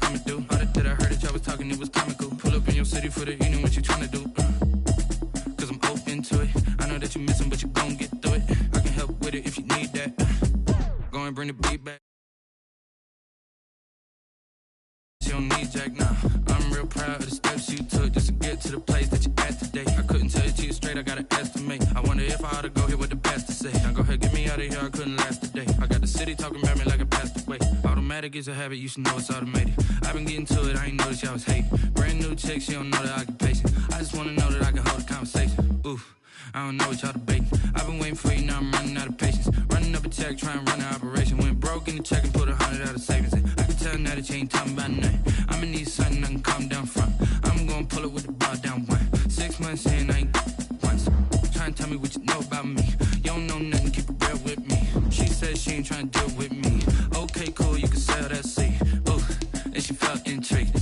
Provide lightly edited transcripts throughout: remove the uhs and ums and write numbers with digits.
I'ma do. All that I heard that y'all was talking, it was comical. Pull up in your city for the evening, what you tryna do? Cause I'm open to it. I know that you missing, but you gon' get through it. I can help with it if you need that. Go and bring the beat back. You don't need Jack now. I'm real proud of the steps you took just to get to the place that you at today. I couldn't tell it to you straight, I gotta estimate. I wonder if I ought to go here with the best to say. Now go ahead, get me out of here, I couldn't last a day. I got the city talking about me like I passed away. Automatic is a habit, you should know it's automated. I've been getting to it, I ain't noticed y'all was hating. Brand new chick, she don't know the occupation. I just wanna know that I can hold a conversation. Oof, I don't know what y'all debating. I've been waiting for you, now I'm running out of patience. Running up a check, trying to run an operation. Went broke in the check and put 100 out of savings in. I can tell now that you ain't talking about nothing. I'ma need something I can calm down from. I'm gonna pull it with the bar down one. 6 months in, I ain't once. Trying to tell me what you know about me. You don't know nothing, keep it real with me. She said she ain't trying to deal with me. Okay, cool, you can sell that seat. Ooh, and she felt intrigued.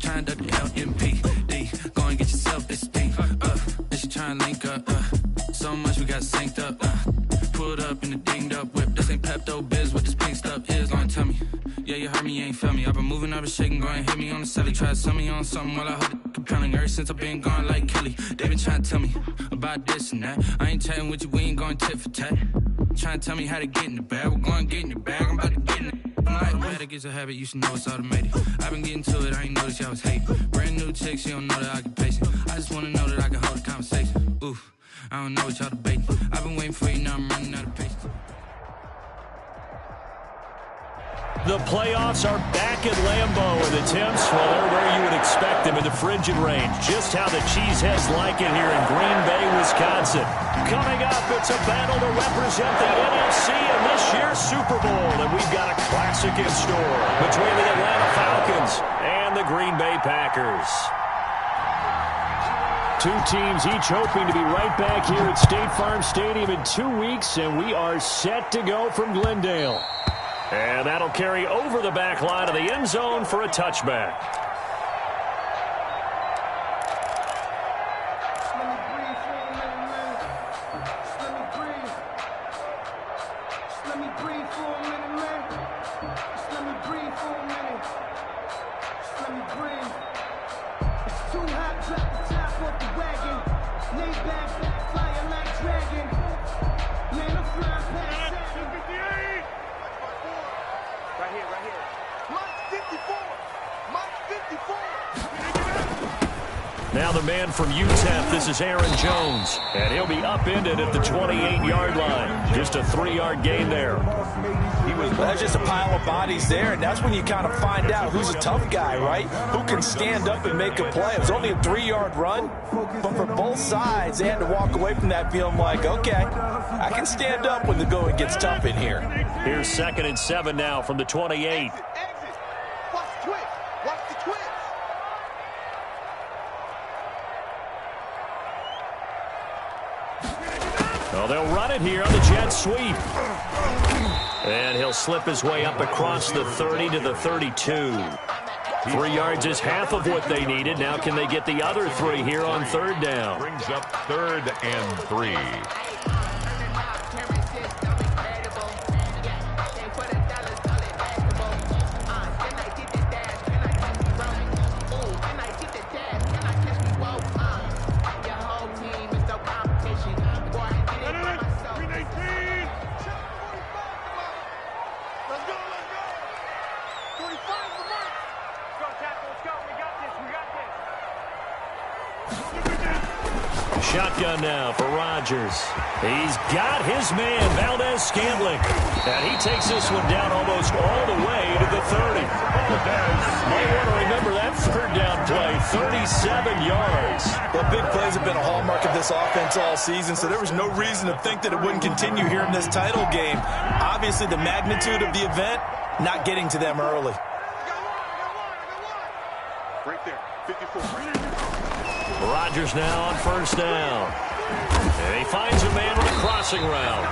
Trying to duck the LMP. Go and get yourself this thing. And she trying to link up. So much we got synced up. Pulled up in the dinged up whip. This ain't Pepto Biz, what this pink stuff is. Gonna tell me. Yeah, you heard me, you ain't feel me. I've been moving, I've been shaking, go and hit me on the celly. Try to sell me on something while I hold it compelling. Ever since I've been gone like Kelly, they been trying to tell me about this and that. I ain't chatting with you, we ain't going tit for tat. Trying to tell me how to get in the bag. We're going to get in your bag, I'm about to get in it. Automatic is a habit, you should know it's automated. I've been getting to it, I ain't noticed y'all was hating. Brand new chick, she don't know the occupation. I just wanna know that I can hold a conversation. Oof, I don't know what y'all debating. I've been waiting for you, now I'm running out of patience. The playoffs are back at Lambeau, and the temps, well, they're where you would expect them in the frigid range. Just how the Cheeseheads like it here in Green Bay, Wisconsin. Coming up, it's a battle to represent the NFC in this year's Super Bowl, and we've got a classic in store between the Atlanta Falcons and the Green Bay Packers. Two teams each hoping to be right back here at State Farm Stadium in 2 weeks, and we are set to go from Glendale. And that'll carry over the back line of the end zone for a touchback. Now the man from UTEP, this is Aaron Jones. And he'll be upended at the 28-yard line. Just a 3-yard gain there. That's just a pile of bodies there, and that's when you kind of find out who's a tough guy, right? Who can stand up and make a play. It was only a 3-yard run, but for both sides, they had to walk away from that feeling like, okay, I can stand up when the going gets tough in here. Here's 2nd and 7 now from the 28. Well, they'll run it here on the jet sweep. And he'll slip his way up across the 30 to the 32. 3 yards is half of what they needed. Now can they get the other 3 here on 3rd down? Brings up 3rd and 3. Shotgun now for Rodgers. He's got his man, Valdez-Scantling. And he takes this one down almost all the way to the 30. Might want to remember that 3rd down play, 37 yards. Well, big plays have been a hallmark of this offense all season, so there was no reason to think that it wouldn't continue here in this title game. Obviously, the magnitude of the event, not getting to them early. Right there, 54. Rodgers now on 1st down. And he finds a man on a crossing route.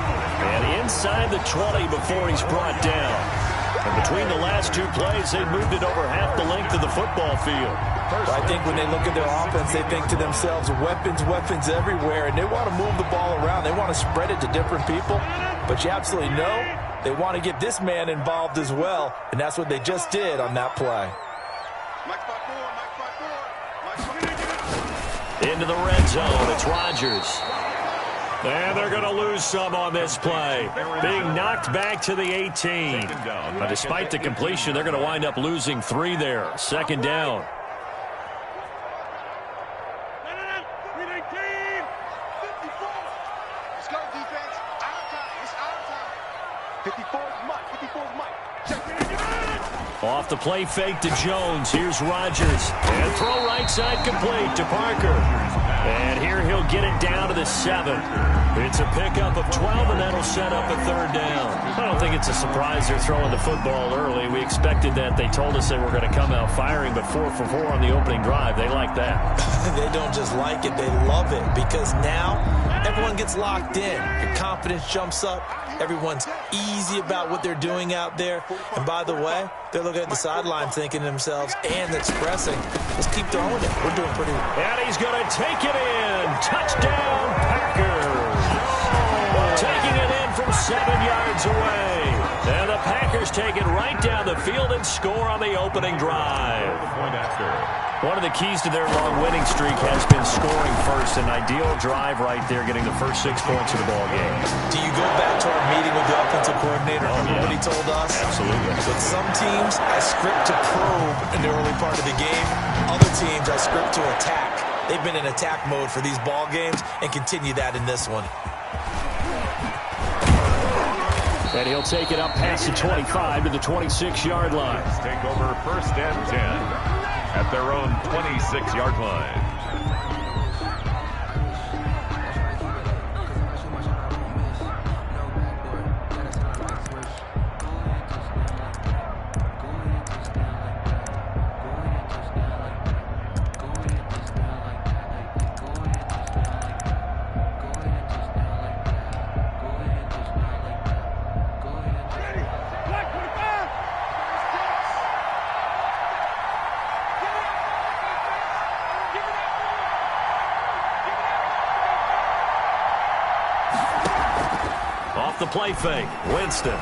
And inside the 20 before he's brought down. And between the last 2 plays, they moved it over half the length of the football field. Well, I think when they look at their offense, they think to themselves, weapons, weapons everywhere, and they want to move the ball around. They want to spread it to different people. But you absolutely know they want to get this man involved as well, and that's what they just did on that play. Into the red zone, it's Rodgers. And they're going to lose some on this play. Being knocked back to the 18. But despite the completion, they're going to wind up losing 3 there. Second down. Off the play fake to Jones. Here's Rodgers. And throw right side complete to Parker. And here he'll get it down to the 7. It's a pickup of 12, and that'll set up a third down. I don't think it's a surprise they're throwing the football early. We expected that. They told us they were going to come out firing, but 4 for 4 on the opening drive. They like that. They don't just like it, they love it, because now everyone gets locked in. Your confidence jumps up. Everyone's easy about what they're doing out there. And by the way, they're looking at the sideline thinking to themselves and expressing, let's keep throwing it. We're doing pretty well. And he's going to take it in. Touchdown, Packers. Taking it in from 7 yards away. And the Packers take it right down the field and score on the opening drive. One of the keys to their long winning streak has been scoring first. An ideal drive right there, getting the first 6 points of the ball game. Do you go back to our meeting with the offensive coordinator? What he told us? Absolutely. With some teams, I script to probe in the early part of the game. Other teams, I script to attack. They've been in attack mode for these ball games and continue that in this one. And he'll take it up past the 25 to the 26-yard line. Take over 1st and 10 at their own 26-yard line. The play fake. Winston.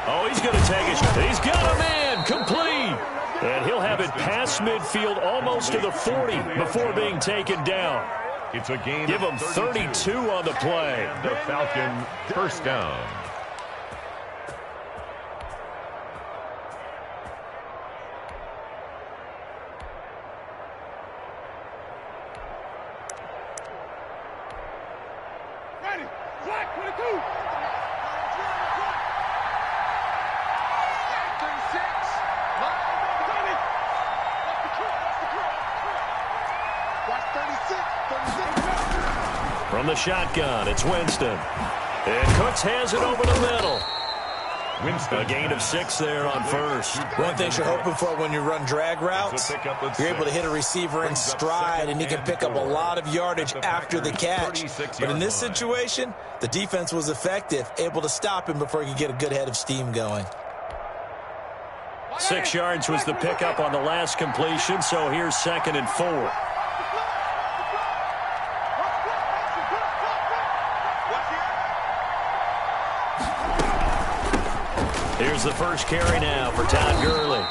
Oh, he's going to take it. He's got a man. Complete. And he'll have it past midfield almost to the 40 before being taken down. It's a gain. Give him 32 on the play. The Falcon 1st down. Ready. Flag 22. From the shotgun, it's Winston. And Cooks has it over the middle. Winston. A gain of 6 there on first. One thing you're hoping for when you run drag routes, you're able to hit a receiver in stride, and he can pick up a lot of yardage after the catch. But in this situation, the defense was effective, able to stop him before he could get a good head of steam going. 6 yards was the pickup on the last completion, so here's 2nd and 4. Here's the first carry now for Todd Gurley.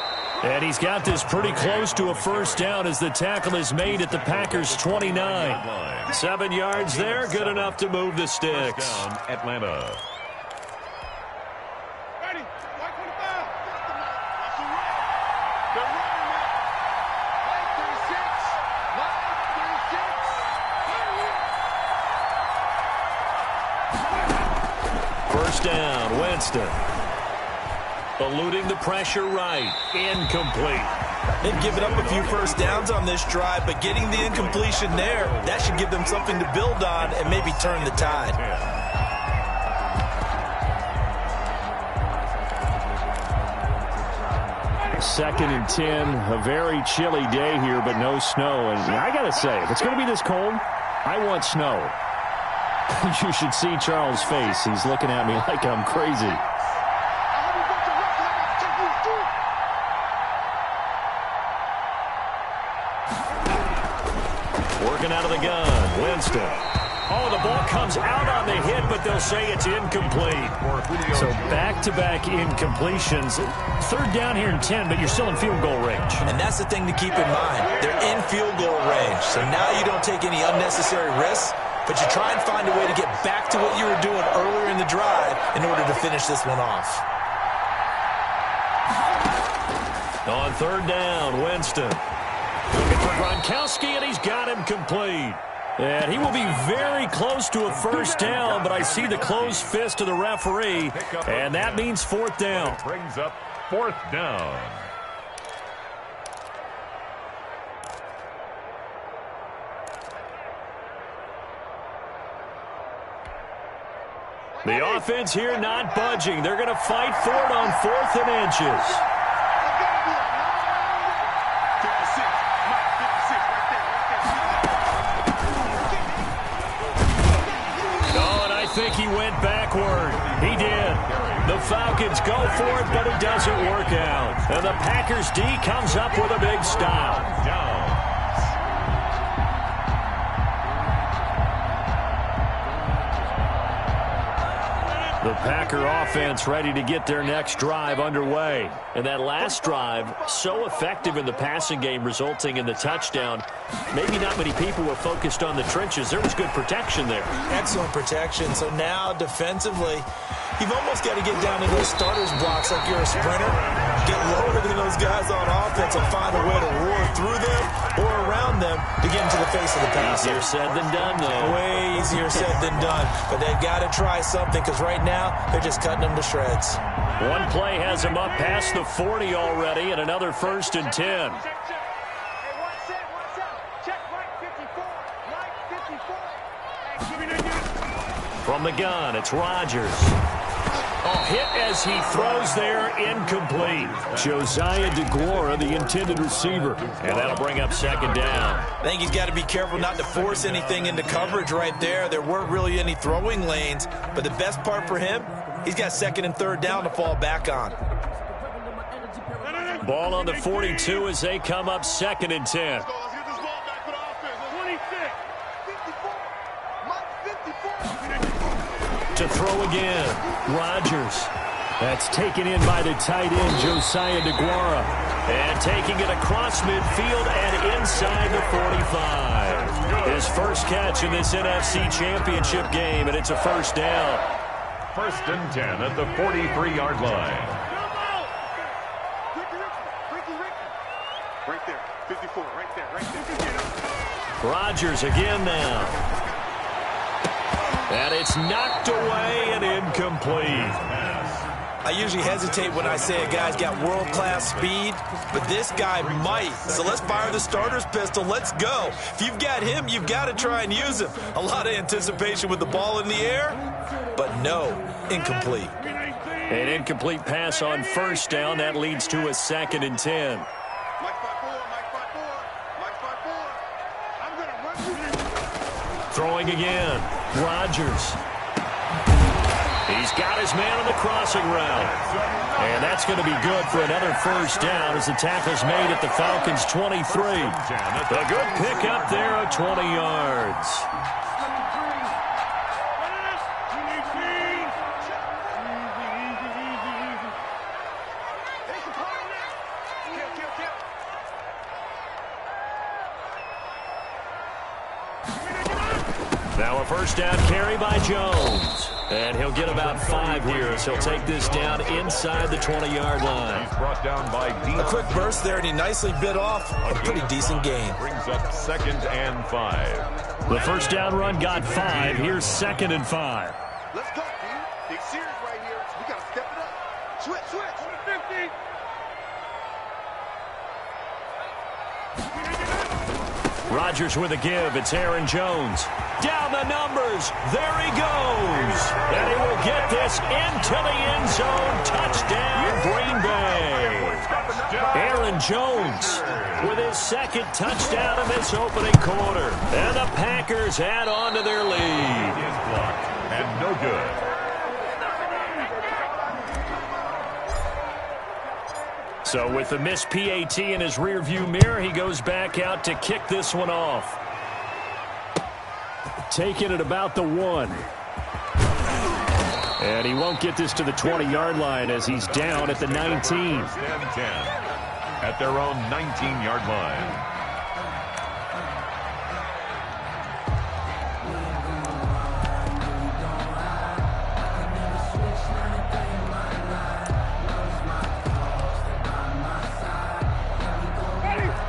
And he's got this pretty close to a first down as the tackle is made at the Packers' 29. 7 yards there, good enough to move the sticks. Down, Atlanta. Ready. Flag 25. First down, Winston. Eluding the pressure right. Incomplete. They've given up a few first downs on this drive, but getting the incompletion there, that should give them something to build on and maybe turn the tide. 2nd and 10, a very chilly day here, but no snow. And I got to say, if it's going to be this cold, I want snow. You should see Charles' face. He's looking at me like I'm crazy. Working out of the gun, Winston. Oh, the ball comes out on the hit, but they'll say it's incomplete. So back-to-back incompletions. Third down here in 10, but you're still in field goal range. And that's the thing to keep in mind. They're in field goal range. So now you don't take any unnecessary risks, but you try and find a way to get back to what you were doing earlier in the drive in order to finish this one off. On third down, Winston. Looking for Gronkowski, and he's got him complete. And he will be very close to a first down, but I see the closed fist of the referee, and that means fourth down. Brings up fourth down. The offense here not budging. They're going to fight for it on 4th and inches. I think he went backward. He did. The Falcons go for it, but it doesn't work out. And the Packers D comes up with a big stop. The Packer offense ready to get their next drive underway. And that last drive, so effective in the passing game, resulting in the touchdown. Maybe not many people were focused on the trenches. There was good protection there. Excellent protection. So now, defensively, you've almost got to get down to those starters blocks like you're a sprinter. Get lower than those guys on offense and find a way to roar through them or around them to get into the face of the passer. Easier said than done, though. Way easier said than done. But they've got to try something because right now they're just cutting them to shreds. One play has them up past the 40 already, and another 1st and 10. From the gun, it's Rodgers. Oh, hit as he throws there, incomplete. Josiah DeGuara, the intended receiver. And that'll bring up 2nd down. I think he's got to be careful not to force anything into coverage right there. There weren't really any throwing lanes, but the best part for him, he's got 2nd and 3rd down to fall back on. Ball on the 42 as they come up 2nd and 10. To throw again, Rodgers. That's taken in by the tight end, Josiah DeGuara. And taking it across midfield and inside the 45. His first catch in this NFC Championship game, and it's a 1st down. 1st and 10 at the 43-yard line. Right there, 54, right there. Rodgers again now. And it's knocked away and incomplete. I usually hesitate when I say a guy's got world-class speed, but this guy might. So let's fire the starter's pistol. Let's go. If you've got him, you've got to try and use him. A lot of anticipation with the ball in the air, but no, incomplete. An incomplete pass on 1st down. That leads to a 2nd and 10. Throwing again, Rodgers. He's got his man on the crossing route. And that's going to be good for another 1st down as the tackle's made at the Falcons' 23. A good pickup there of 20 yards. Now a 1st down carry by Jones. And he'll get about 5 here, so he'll take this down inside the 20-yard line. He's brought down by A quick burst there, and he nicely bit off a pretty decent gain. Brings up 2nd and 5. The 1st down run got 5. Here's 2nd and 5. Let's go, dude. Big series right here. We got to step it up. Switch. 50. Rodgers with a give. It's Aaron Jones. Down the numbers. There he goes. And he will get this into the end zone. Touchdown, Green Bay. Aaron Jones with his 2nd touchdown in this opening quarter. And the Packers add on to their lead. Is blocked and no good. So with the missed PAT in his rearview mirror, he goes back out to kick this one off. taken at about the 1. And he won't get this to the 20-yard line as he's down at the 19. 10 at their own 19-yard line.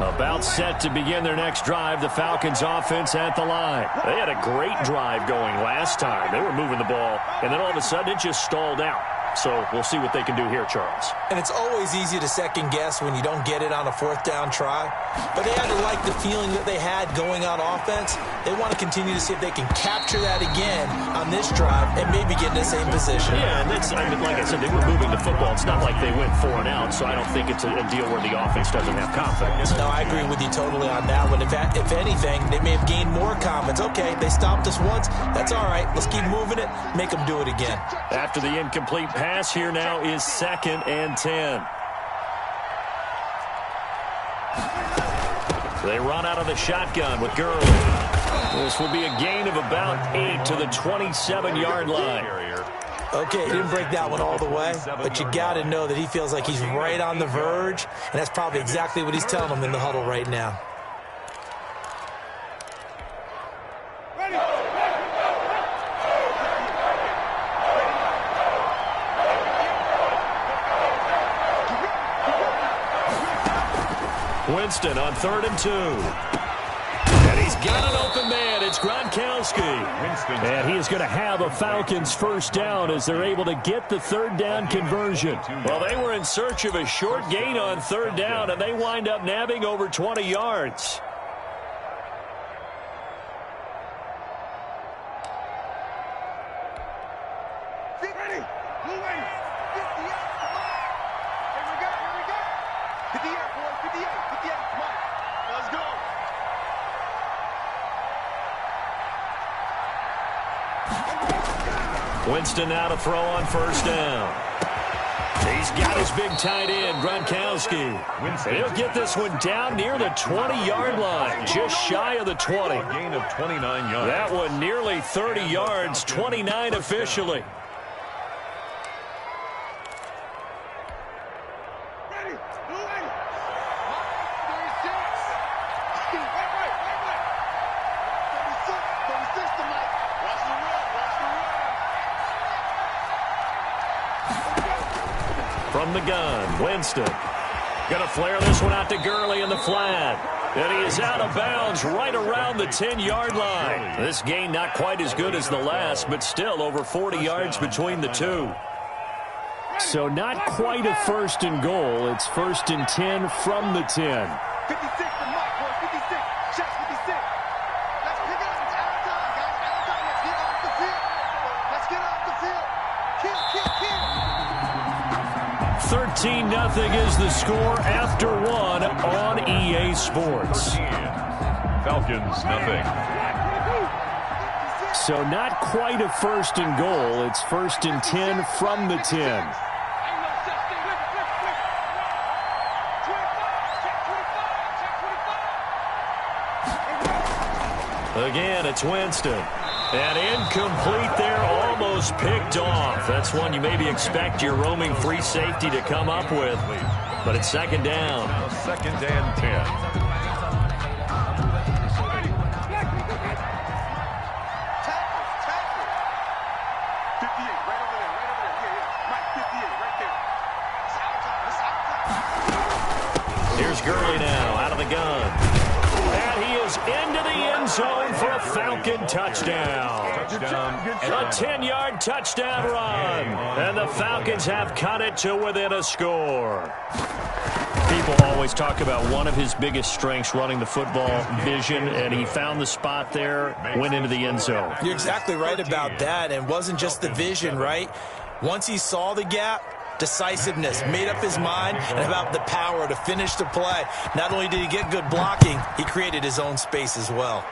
About set to begin their next drive, the Falcons offense at the line. They had a great drive going last time. They were moving the ball, and then all of a sudden it just stalled out. So we'll see what they can do here, Charles. And it's always easy to second guess when you don't get it on a 4th down try. But they had to like the feeling that they had going on offense. They want to continue to see if they can capture that again on this drive and maybe get in the same position. Yeah, and that's, I mean, like I said, they were moving the football. It's not like they went 4 and out, so I don't think it's a deal where the offense doesn't have confidence. No, I agree with you totally on that one. If anything, they may have gained more confidence. Okay, they stopped us once. That's all right. Let's keep moving it. Make them do it again. After the incomplete pass, here now is 2nd and 10. They run out of the shotgun with Gurley. This will be a gain of about 8 to the 27-yard line. Okay, he didn't break that one all the way, but you got to know that he feels like he's right on the verge, and that's probably exactly what he's telling them in the huddle right now. Winston on 3rd and 2. And he's got an open man. It's Gronkowski. And he is going to have a Falcons first down as they're able to get the 3rd down conversion. Well, they were in search of a short gain on 3rd down, and they wind up nabbing over 20 yards. Winston now to throw on 1st down. He's got his big tight end, Gronkowski. He'll get this one down near the 20-yard line, just shy of the 20. A gain of 29 yards. That one nearly 30 yards, 29 officially. From the gun, Winston. Going to flare this one out to Gurley in the flat. And he is out of bounds right around the 10-yard line. This gain not quite as good as the last, but still over 40 yards between the two. So not quite a 1st and goal. It's 1st and 10 from the 10. 56 to Mike, boy, 56. Check 56. Let's pick it up. It's out of time, guys. Out of time. Let's get off the field. Let's get off the field. Kill, kill, kill. 13-0 is the score after 1 on EA Sports. Falcons, nothing. So not quite a 1st and goal. It's 1st and 10 from the 10. Again, it's Winston. And incomplete there, almost picked off. That's one you maybe expect your roaming free safety to come up with. But it's 2nd down. Now 2nd and 10. Here's Gurley now out of the gun. And he is into the end zone for a Falcon touchdown. A 10-yard touchdown run. And the Falcons have cut it to within a score. People always talk about one of his biggest strengths running the football, vision, and he found the spot there, went into the end zone. You're exactly right about that, and it wasn't just the vision, right? Once he saw the gap, decisiveness, made up his mind, and about the power to finish the play. Not only did he get good blocking, he created his own space as well.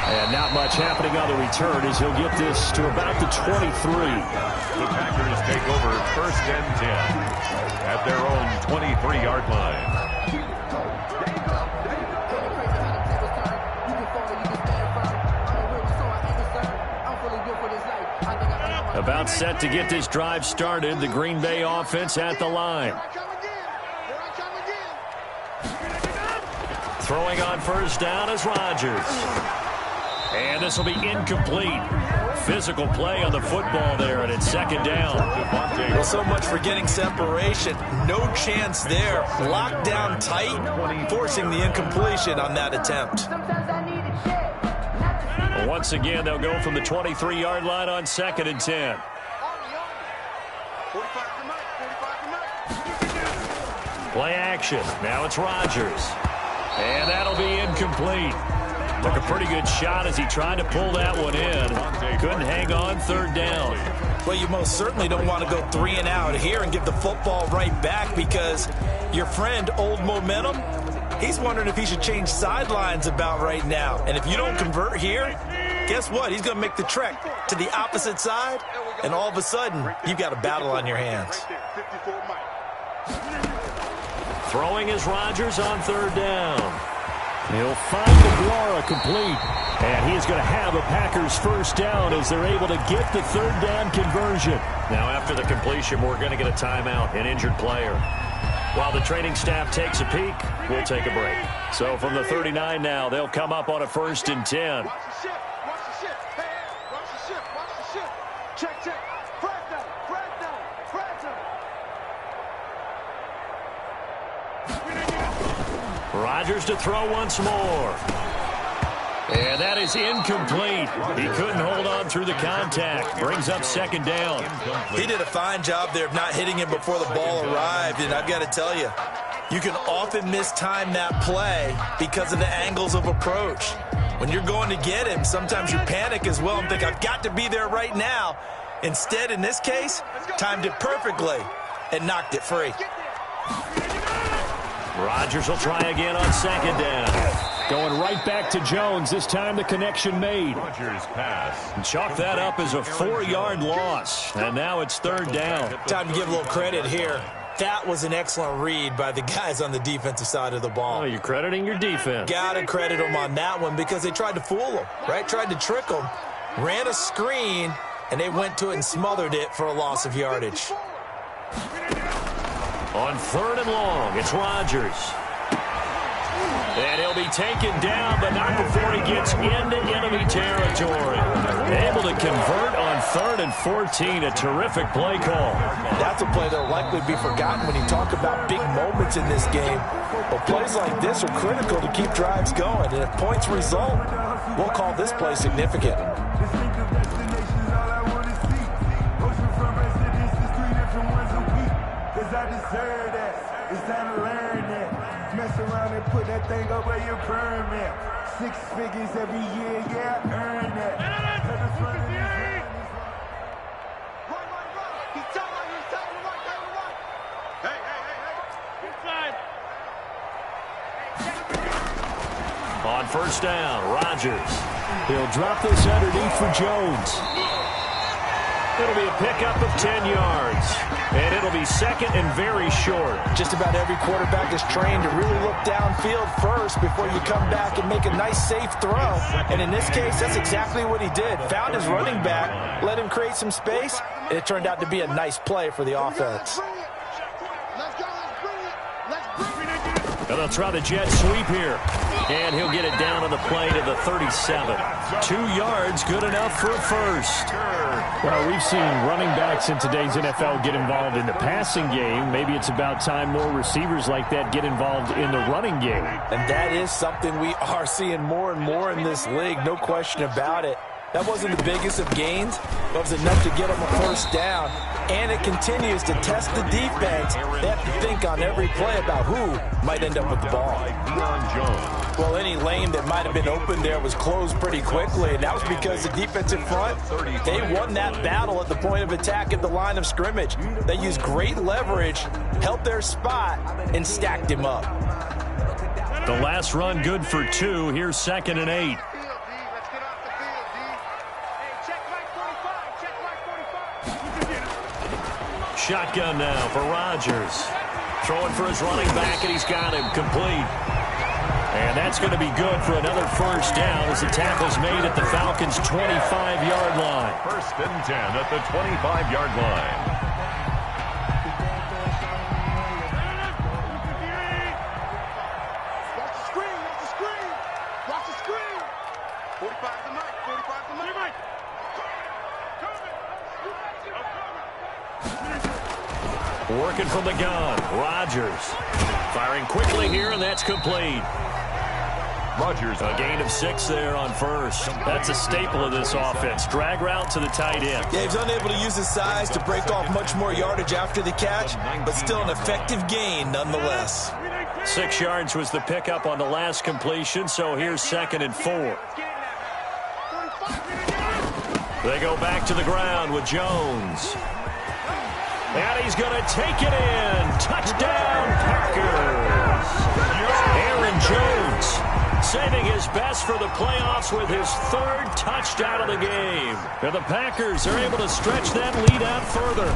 And not much happening on the return as he'll get this to about the 23. The Packers take over 1st and 10 at their own 23-yard line. About set to get this drive started. The Green Bay offense at the line. Throwing on first down is Rodgers. And this will be incomplete. Physical play on the football there, and it's second down. Well, so much for getting separation. No chance there. Locked down tight, forcing the incompletion on that attempt. Once again, they'll go from the 23-yard line on 2nd and 10. Play action. Now it's Rodgers. And that'll be incomplete. Took a pretty good shot as he tried to pull that one in. Couldn't hang on, 3rd down. Well, you most certainly don't want to go 3 and out here and give the football right back, because your friend, Old Momentum, he's wondering if he should change sidelines about right now. And if you don't convert here, guess what? He's going to make the trek to the opposite side, and all of a sudden, you've got a battle on your hands. Throwing is Rodgers on 3rd down. He'll find DeGuara complete. And he is going to have a Packers first down as they're able to get the 3rd down conversion. Now after the completion, we're going to get a timeout, an injured player. While the training staff takes a peek, we'll take a break. So from the 39 now, they'll come up on a 1st and 10. Watch the ship. Watch the ship. Hey, watch the ship. Watch the ship. Check, check. Press down. Press down. Press down. Rodgers to throw once more. And that is incomplete. He couldn't hold on through the contact. Brings up 2nd down. He did a fine job there of not hitting him before the ball arrived, and I've got to tell you, you can often mistime that play because of the angles of approach. When you're going to get him, sometimes you panic as well and think, I've got to be there right now. Instead, in this case, timed it perfectly and knocked it free. Rodgers will try again on 2nd down. Going right back to Jones. This time the connection made. Rodgers pass. Chalk that up as a 4-yard loss. And now it's 3rd down. Time to give a little credit here. That was an excellent read by the guys on the defensive side of the ball. Oh, you're crediting your defense. Gotta credit them on that one because they tried to fool them, right? Tried to trick them. Ran a screen, and they went to it and smothered it for a loss of yardage. On 3rd and long, it's Rodgers. And he'll be taken down, but not before he gets into enemy territory. Able to convert on 3rd and 14. A terrific play call. That's a play that will likely be forgotten when you talk about big moments in this game. But plays like this are critical to keep drives going. And if points result, we'll call this play significant. It's time to learn that. Mess around and put that thing over your permit. 6 figures every year, yeah, earn that. Right. He's telling you, he's telling you right. Hey. Inside. On 1st down, Rodgers. He'll drop this underneath for Jones. It'll be a pickup of 10 yards. And it'll be 2nd and very short. Just about every quarterback is trained to really look downfield first before you come back and make a nice, safe throw. And in this case, that's exactly what he did. Found his running back, let him create some space, and it turned out to be a nice play for the offense. Let's go. Let's bring it. And they'll try the jet sweep here. And he'll get it down on the play to the 37. 2 yards, good enough for a first. Well, we've seen running backs in today's NFL get involved in the passing game. Maybe it's about time more receivers like that get involved in the running game. And that is something we are seeing more and more in this league, no question about it. That wasn't the biggest of gains, but it was enough to get them a first down. And it continues to test the defense. They have to think on every play about who might end up with the ball. Well, any lane that might have been open there was closed pretty quickly, and that was because the defensive front, they won that battle at the point of attack at the line of scrimmage. They used great leverage, held their spot, and stacked him up. The last run good for 2. Here's 2nd and 8. Shotgun now for Rodgers. Throwing for his running back, and he's got him complete. And that's going to be good for another first down as the tackle's made at the Falcons' 25-yard line. 1st and 10 at the 25-yard line. Watch the screen, watch the screen. Watch the screen. 45 to Mike, 45 to Mike. Working from the gun, Rodgers. Firing quickly here, and that's complete. Rodgers, A gain of 6 there on first. That's a staple of this offense. Drag route to the tight end. Yeah, he's unable to use his size to break off much more yardage after the catch, but still an effective gain nonetheless. 6 yards was the pickup on the last completion, so here's 2nd and 4. They go back to the ground with Jones. And he's going to take it in. Touchdown, Packers. Aaron Jones saving his best for the playoffs with his 3rd touchdown of the game. And the Packers are able to stretch that lead out further.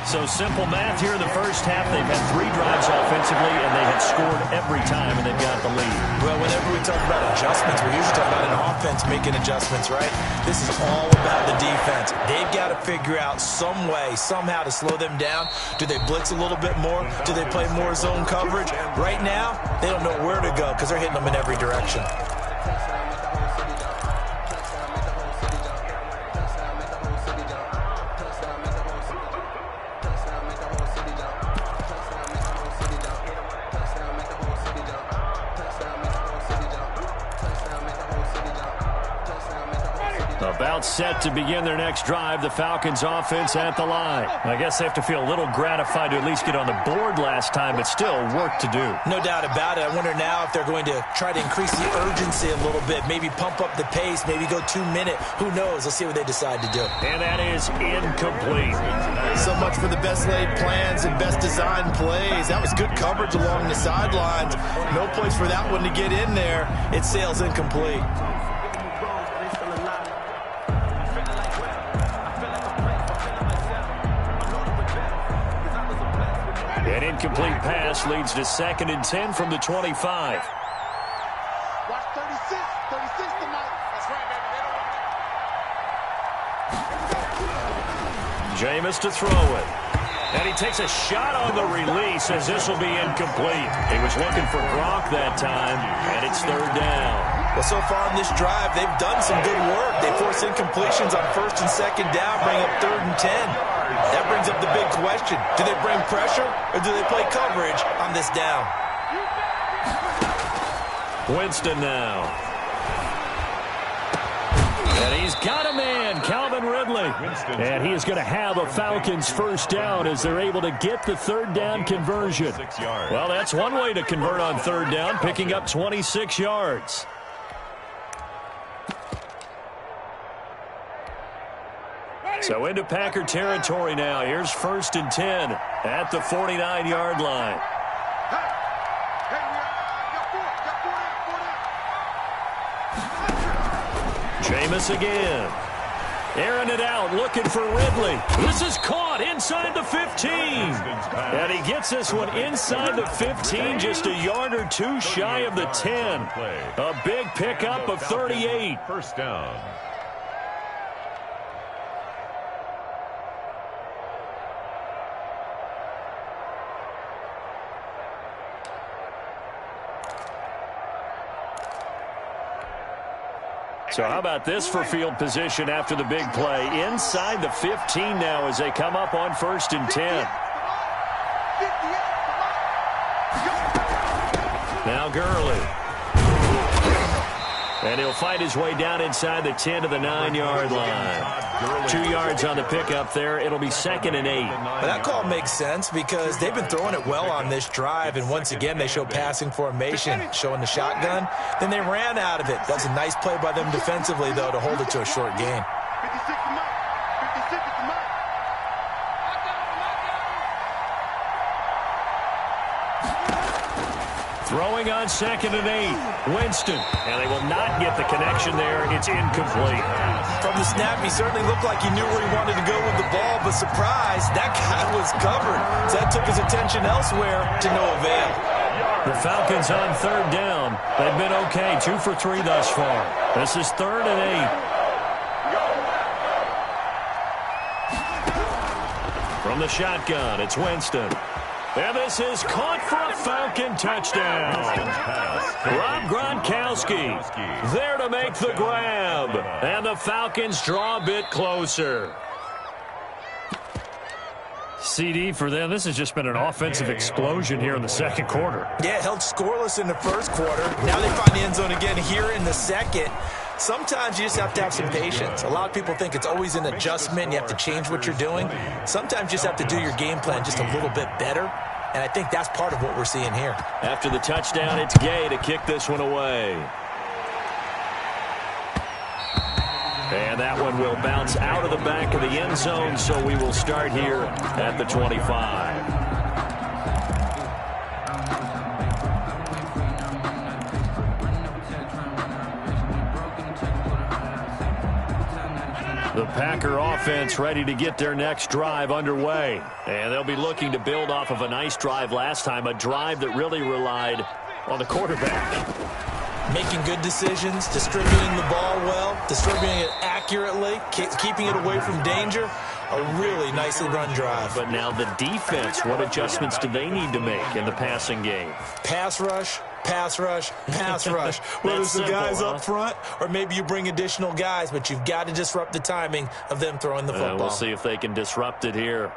So simple math here in the first half. They've had 3 drives offensively, and they have scored every time, and they've got the lead. Well, whenever we talk about adjustments, we're usually talking about an offense making adjustments, right? This is all about the defense. They've got to figure out some way, somehow to slow them down. Do they blitz a little bit more? Do they play more zone coverage? Right now, they don't know where to go because they're hitting them in every direction. About set to begin their next drive, the Falcons offense at the line. I guess they have to feel a little gratified to at least get on the board last time, but still work to do. No doubt about it. I wonder now if they're going to try to increase the urgency a little bit, maybe pump up the pace, maybe go 2-minute. Who knows? Let's see what they decide to do. And that is incomplete. So much for the best laid plans and best designed plays. That was good coverage along the sidelines. No place for that one to get in there. It sails incomplete. An incomplete pass leads to 2nd and 10 from the 25. Watch 36 tonight. That's right, baby. They don't want Jameis to throw it. And he takes a shot on the release as this will be incomplete. He was looking for Gronk that time, and it's 3rd down. Well, so far in this drive, they've done some good work. They force incompletions on 1st and 2nd down, bring up 3rd and 10. That brings up the big question. Do they bring pressure or do they play coverage on this down? Winston now. And he's got a man, Calvin Ridley. And he is going to have a Falcons first down as they're able to get the 3rd down conversion. Well, that's one way to convert on 3rd down, picking up 26 yards. So into Packer territory now. Here's 1st and 10 at the 49-yard line. Jameis again. Airing it out, looking for Ridley. This is caught inside the 15. And he gets this one inside the 15, just a yard or 2 shy of the 10. A big pickup of 38. First down. So how about this for field position after the big play? Inside the 15 now as they come up on 1st and 10. Now Gurley. And he'll fight his way down inside the 10 to the 9-yard line. 2 yards on the pickup there. It'll be 2nd and 8. But that call makes sense because they've been throwing it well on this drive, and once again they show passing formation, showing the shotgun. Then they ran out of it. That's a nice play by them defensively, though, to hold it to a short gain. 56 to Mike. 56 to Mike. Throwing on 2nd and 8. Winston. And they will not get the connection there. It's incomplete. From the snap, he certainly looked like he knew where he wanted to go with the ball, but surprise, that guy was covered. So that took his attention elsewhere to no avail. The Falcons on third down. They've been okay, 2 for 3 thus far. This is 3rd and 8. From the shotgun, it's Winston. And this is caught for a Falcon touchdown. Rob Gronkowski there to make the grab. And the Falcons draw a bit closer. CD for them. This has just been an offensive explosion here in the second quarter. Yeah, held scoreless in the first quarter. Now they find the end zone again here in the second. Sometimes you just have to have some patience. A lot of people think it's always an adjustment. You have to change what you're doing. Sometimes you just have to do your game plan just a little bit better. And I think that's part of what we're seeing here. After the touchdown, it's Gay to kick this one away. And that one will bounce out of the back of the end zone, so we will start here at the 25. The Packer offense ready to get their next drive underway. And they'll be looking to build off of a nice drive last time, a drive that really relied on the quarterback. Making good decisions, distributing the ball well, distributing it accurately, keeping it away from danger. A really nicely run drive. But now the defense, what adjustments do they need to make in the passing game? Pass rush, pass rush, pass rush. Whether it's the guys up front or maybe you bring additional guys, but you've got to disrupt the timing of them throwing the football. We'll see if they can disrupt it here.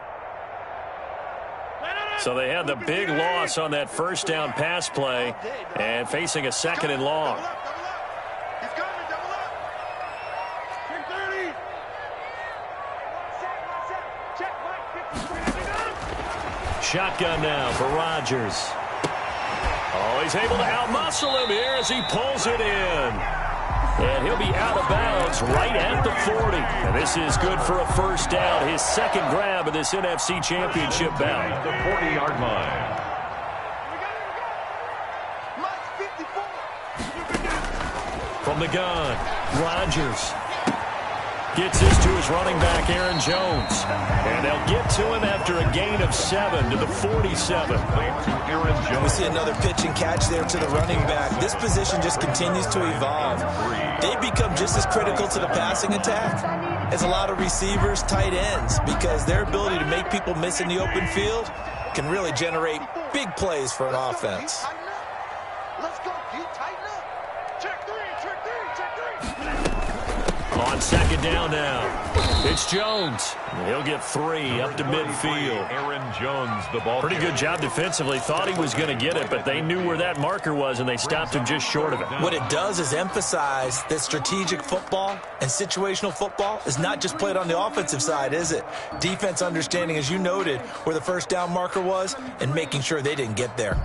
So they had the big loss on that first down pass play and facing a 2nd and long. Shotgun now for Rodgers. Oh, he's able to outmuscle him here as he pulls it in. And he'll be out of bounds right at the 40. And this is good for a first down. His second grab of this NFC Championship bout. The 40-yard line. From the gun, Rodgers gets this to his running back, Aaron Jones. And they'll get to him after a gain of 7 to the 47. We see another pitch and catch there to the running back. This position just continues to evolve. They become just as critical to the passing attack as a lot of receivers, tight ends, because their ability to make people miss in the open field can really generate big plays for an offense. Let's go, Pete. Tighten up. Check 3, check 3, check 3. On second down now, it's Jones. He'll get 3 up to midfield. Aaron Jones, the ball. Pretty good job defensively. Thought he was going to get it, but they knew where that marker was, and they stopped him just short of it. What it does is emphasize that strategic football and situational football is not just played on the offensive side, is it? Defense understanding, as you noted, where the first down marker was and making sure they didn't get there.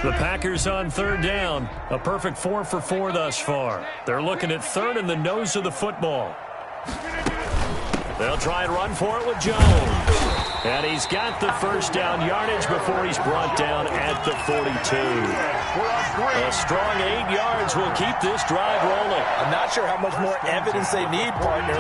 The Packers on third down. A perfect 4 for 4 thus far. They're looking at third in the nose of the football. They'll try and run for it with Jones. And he's got the first down yardage before he's brought down at the 42. A strong 8 yards will keep this drive rolling. I'm not sure how much more evidence they need, partner,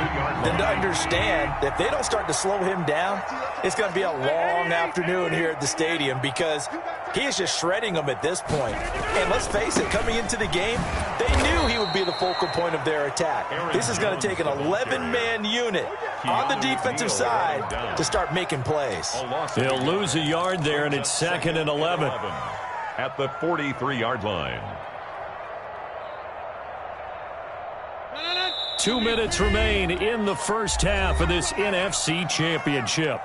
than to understand that if they don't start to slow him down, it's going to be a long afternoon here at the stadium because he is just shredding them at this point. And let's face it, coming into the game, they knew he would be the focal point of their attack. This is going to take an 11-man unit on the defensive side to start making plays. They'll lose a yard there, and it's 2nd and 11. At the 43-yard line. 2 minutes remain in the first half of this NFC Championship.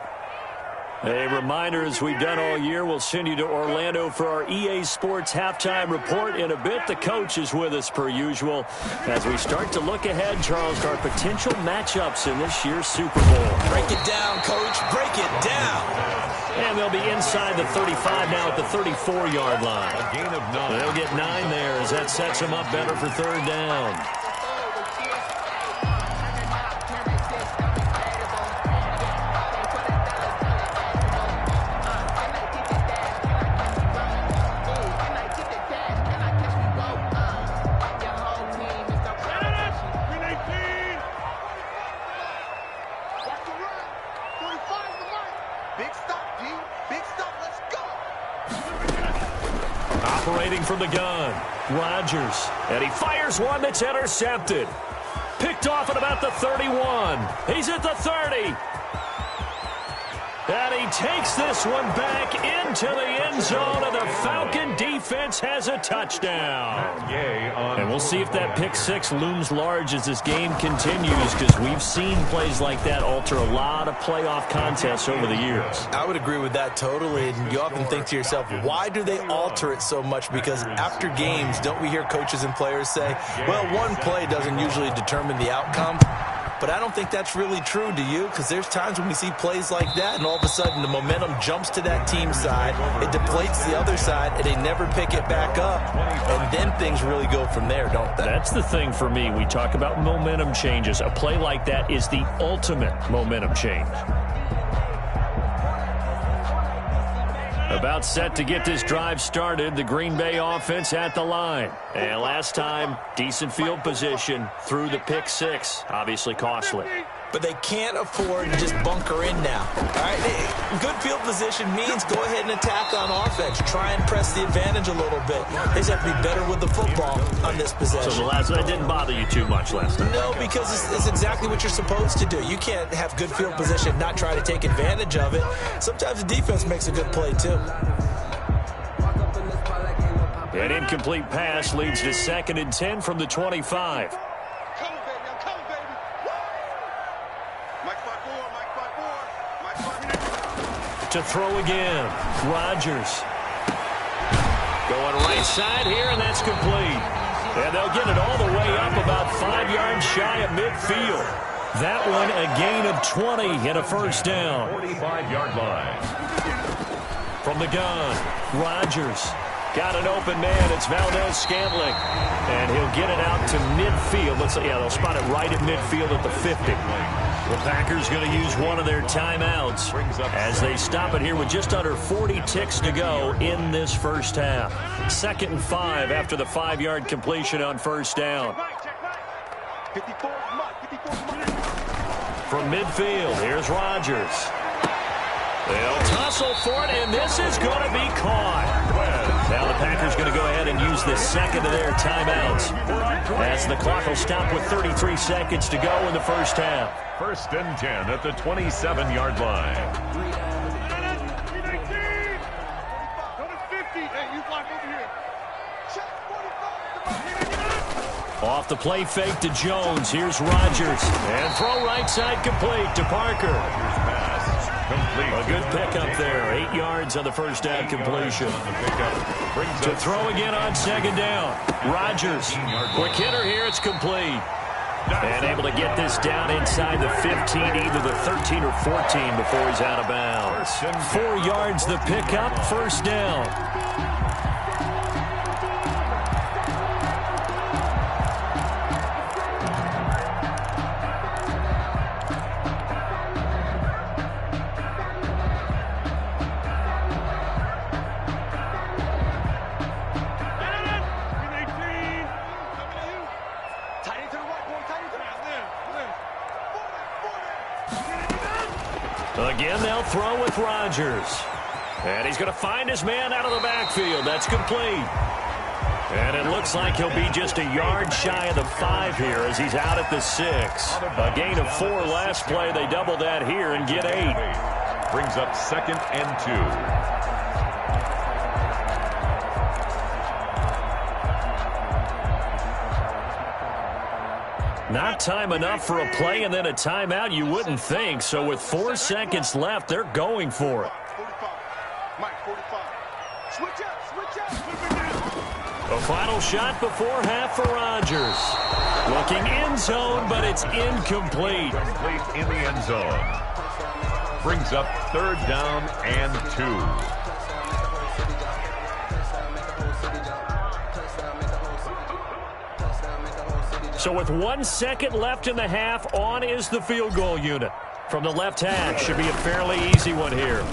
A reminder, as we've done all year, we'll send you to Orlando for our EA Sports halftime report. In a bit, the coach is with us per usual as we start to look ahead, Charles, to our potential matchups in this year's Super Bowl. Break it down, coach. Break it down. And they'll be inside the 35 now at the 34-yard line. A gain of 9. They'll get 9 there as that sets them up better for third down. Big stop. Initiating from the gun, Rodgers. And he fires one that's intercepted. Picked off at about the 31. He's at the 30. And he takes this one back into the end zone, and the Falcon defense has a touchdown. And we'll see if that pick six looms large as this game continues, because we've seen plays like that alter a lot of playoff contests over the years. I would agree with that totally. And you often think to yourself, why do they alter it so much? Because after games, don't we hear coaches and players say, well, one play doesn't usually determine the outcome? But I don't think that's really true, do you? Because there's times when we see plays like that, and all of a sudden the momentum jumps to that team side, it deflates the other side, and they never pick it back up. And then things really go from there, don't they? That's the thing for me. We talk about momentum changes. A play like that is the ultimate momentum change. About set to get this drive started, the Green Bay offense at the line. And last time, decent field position through the pick six. Obviously costly. But they can't afford to just bunker in now. All right, good field position means go ahead and attack on offense. Try and press the advantage a little bit. They just have to be better with the football on this possession. So the last one didn't bother you too much last time? No, because it's exactly what you're supposed to do. You can't have good field position, not try to take advantage of it. Sometimes the defense makes a good play, too. An incomplete pass leads to 2nd and 10 from the 25. To throw again, Rodgers. Going right side here, and that's complete. And they'll get it all the way up about 5 yards shy of midfield. That one a gain of 20 and a first down. 45-yard line. From the gun, Rodgers. Got an open man. It's Valdez-Scantling. And he'll get it out to midfield. They'll spot it right at midfield at the 50. The Packers going to use one of their timeouts as they stop it here with just under 40 ticks to go in this first half. 2nd and 5 after the 5-yard completion on first down. From midfield, here's Rodgers. They'll tussle for it, and this is going to be caught. Now the Packers going to go ahead and use the second of their timeouts as the clock will stop with 33 seconds to go in the first half. 1st and 10 at the 27-yard line. Off the play fake to Jones. Here's Rodgers. And throw right side complete to Parker. A good pickup there. 8 yards on the first down completion. To throw again on 2nd down. Rodgers. Quick hitter here. It's complete. And able to get this down inside the 15, either the 13 or 14 before he's out of bounds. 4 yards the pickup. First down. Again, they'll throw with Rodgers. And he's going to find his man out of the backfield. That's complete. And it looks like he'll be just a yard shy of the 5 here as he's out at the 6. A gain of 4 last play. They double that here and get 8. Brings up 2nd and 2. Not time enough for a play and then a timeout, you wouldn't think. So with 4 seconds left, they're going for it. 45. Mike, 45. Switch up. A final shot before half for Rodgers. Looking end zone, but it's incomplete. Complete in the end zone. Brings up 3rd down and 2. So with 1 second left in the half, on is the field goal unit. From the left hash, should be a fairly easy one here.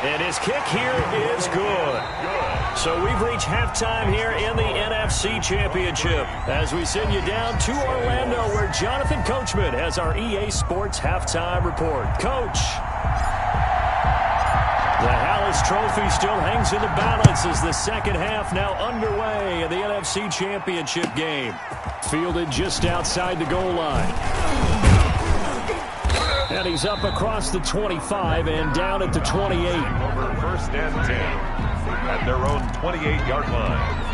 And his kick here is good. So we've reached halftime here in the NFC Championship as we send you down to Orlando where Jonathan Coachman has our EA Sports Halftime Report. Coach. The Hallis Trophy still hangs in the balance as the second half now underway in the NFC Championship game. Fielded just outside the goal line. And he's up across the 25 and down at the 28. Over first and 10 at their own 28-yard line.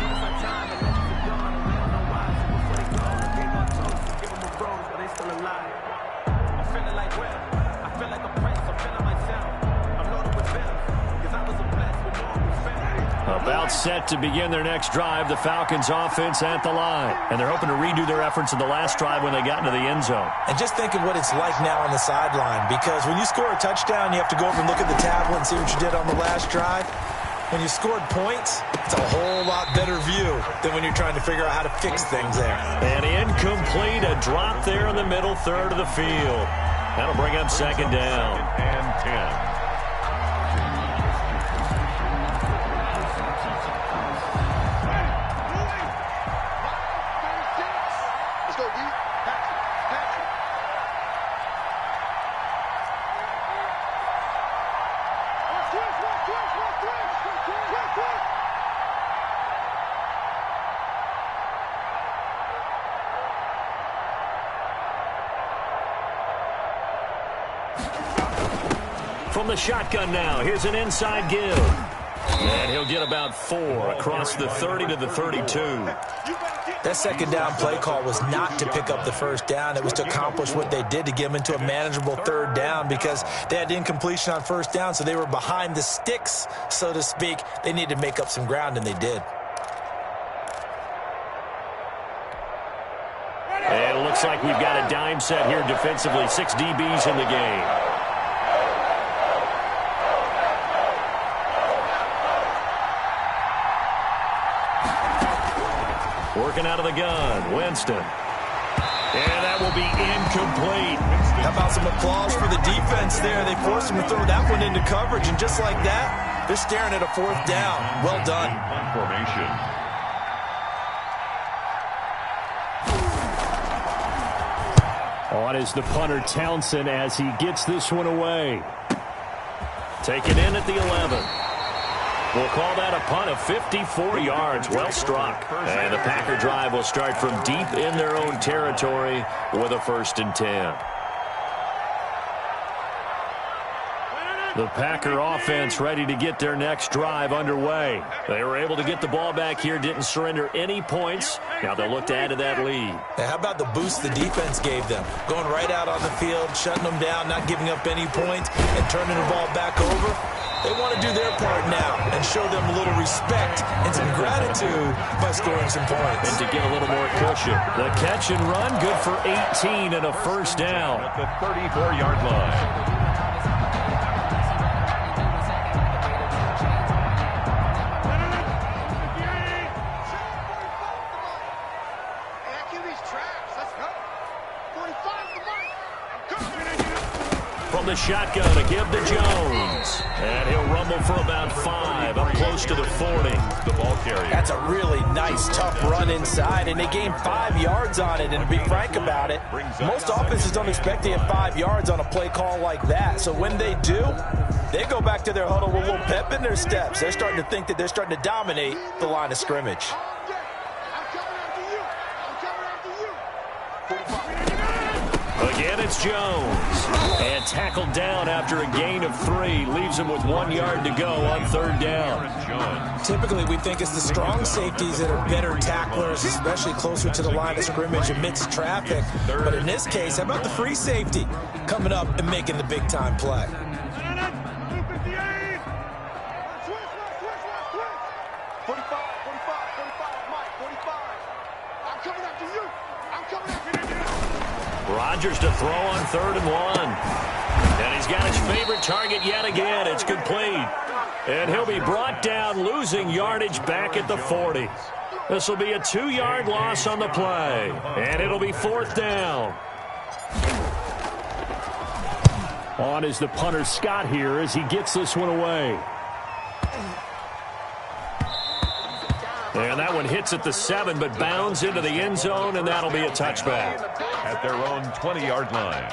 About set to begin their next drive, the Falcons offense at the line. And they're hoping to redo their efforts in the last drive when they got into the end zone. And just think of what it's like now on the sideline, because when you score a touchdown, you have to go over and look at the tablet and see what you did on the last drive. When you scored points, it's a whole lot better view than when you're trying to figure out how to fix things there. And incomplete, a drop there in the middle third of the field. That'll bring up second down. And 10. From the shotgun now, here's an inside give. And he'll get about 4 across the 30 to the 32. That second down play call was not to pick up the first down. It was to accomplish what they did, to get them into a manageable third down, because they had incompletion on first down, so they were behind the sticks, so to speak. They needed to make up some ground, and they did. And it looks like we've got a dime set here defensively. 6 DBs in the game. Working out of the gun, Winston. And that will be incomplete. How about some applause for the defense there? They forced him to throw that one into coverage, and just like that, they're staring at a fourth down. Well done. Formation. On is the punter, Townsend, as he gets this one away. Taken in at the 11. We'll call that a punt of 54 yards. Well struck. And the Packer drive will start from deep in their own territory with a 1st and 10. The Packer offense ready to get their next drive underway. They were able to get the ball back here, didn't surrender any points. Now they'll look to add to that lead. Now, how about the boost the defense gave them? Going right out on the field, shutting them down, not giving up any points, and turning the ball back over. They want to do their part now and show them a little respect and some gratitude by scoring some points. And to get a little more cushion. The catch and run, good for 18 and a 1st down. At the 34-yard line. From the shotgun to give to Jones. And he'll rumble for about 5, up close to the 40. The ball carrier. That's a really nice, tough run inside, and they gained 5 yards on it. And to be frank about it, most offenses don't expect to get 5 yards on a play call like that. So when they do, they go back to their huddle with a little pep in their steps. They're starting to think that they're starting to dominate the line of scrimmage. Again, it's Jones. And tackled down after a gain of 3. Leaves him with 1 yard to go on 3rd down. Typically, we think it's the strong safeties that are better tacklers, especially closer to the line of scrimmage amidst traffic. But in this case, how about the free safety coming up and making the big-time play? Rodgers to throw on 3rd and 1. And he's got his favorite target yet again. It's complete. And he'll be brought down, losing yardage back at the 40. This will be a 2-yard loss on the play. And it'll be 4th down. On is the punter, Scott, here as he gets this one away. And that one hits at the 7, but bounds into the end zone, and that'll be a touchback. At their own 20-yard line.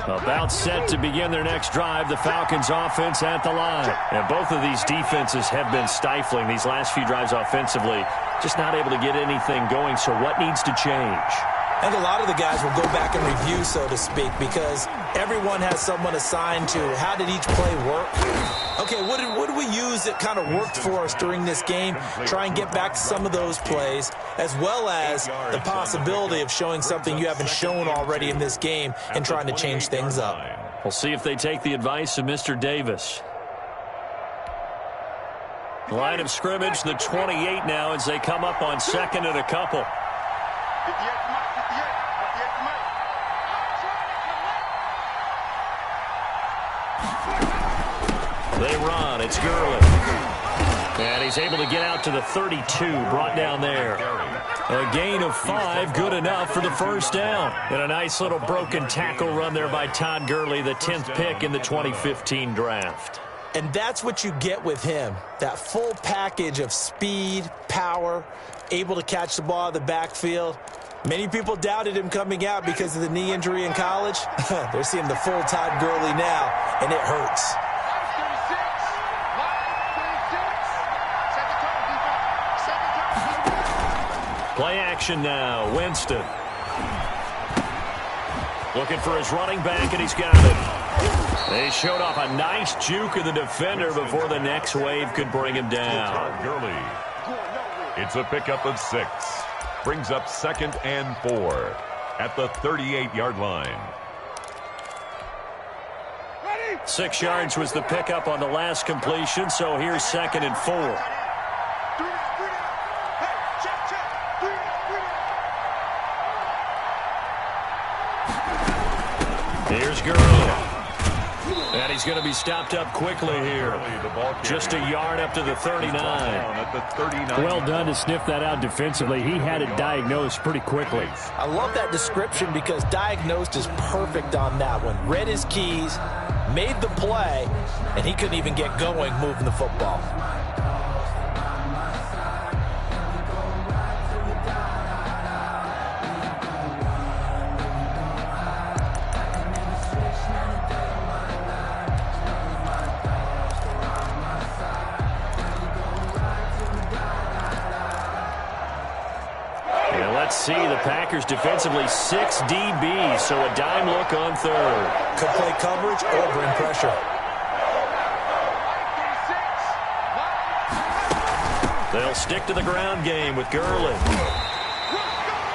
About set to begin their next drive, the Falcons offense at the line. And both of these defenses have been stifling these last few drives offensively. Just not able to get anything going, so what needs to change? I think a lot of the guys will go back and review, so to speak, because everyone has someone assigned to how did each play work. Okay, what did we use that kind of worked for us during this game? Try and get back to some of those plays, as well as the possibility of showing something you haven't shown already in this game and trying to change things up. We'll see if they take the advice of Mr. Davis. Line of scrimmage, the 28 now as they come up on second and a couple. 58 to Mike, 58 to Mike. They run. It's Gurley. And he's able to get out to the 32, brought down there. A gain of 5, good enough for the first down. And a nice little broken tackle run there by Todd Gurley, the 10th pick in the 2015 draft. And that's what you get with him, that full package of speed, power, able to catch the ball out of the backfield. Many people doubted him coming out because of the knee injury in college. They're seeing the full Todd Gurley now, and it hurts. Play action now. Winston. Looking for his running back, and he's got it. They showed off a nice juke of the defender before the next wave could bring him down. Gurley. It's a pickup of 6. Brings up 2nd and 4 at the 38-yard line. 6 yards was the pickup on the last completion, so here's 2nd and 4. Here's Gurley. And he's going to be stopped up quickly here. Just a yard up to the 39. Well done to sniff that out defensively. He had it diagnosed pretty quickly. I love that description because diagnosed is perfect on that one. Read his keys, made the play, and he couldn't even get going moving the football. Let's see, the Packers defensively 6 DBs, so a dime look on third. Could play coverage or bring pressure. They'll stick to the ground game with Gurley.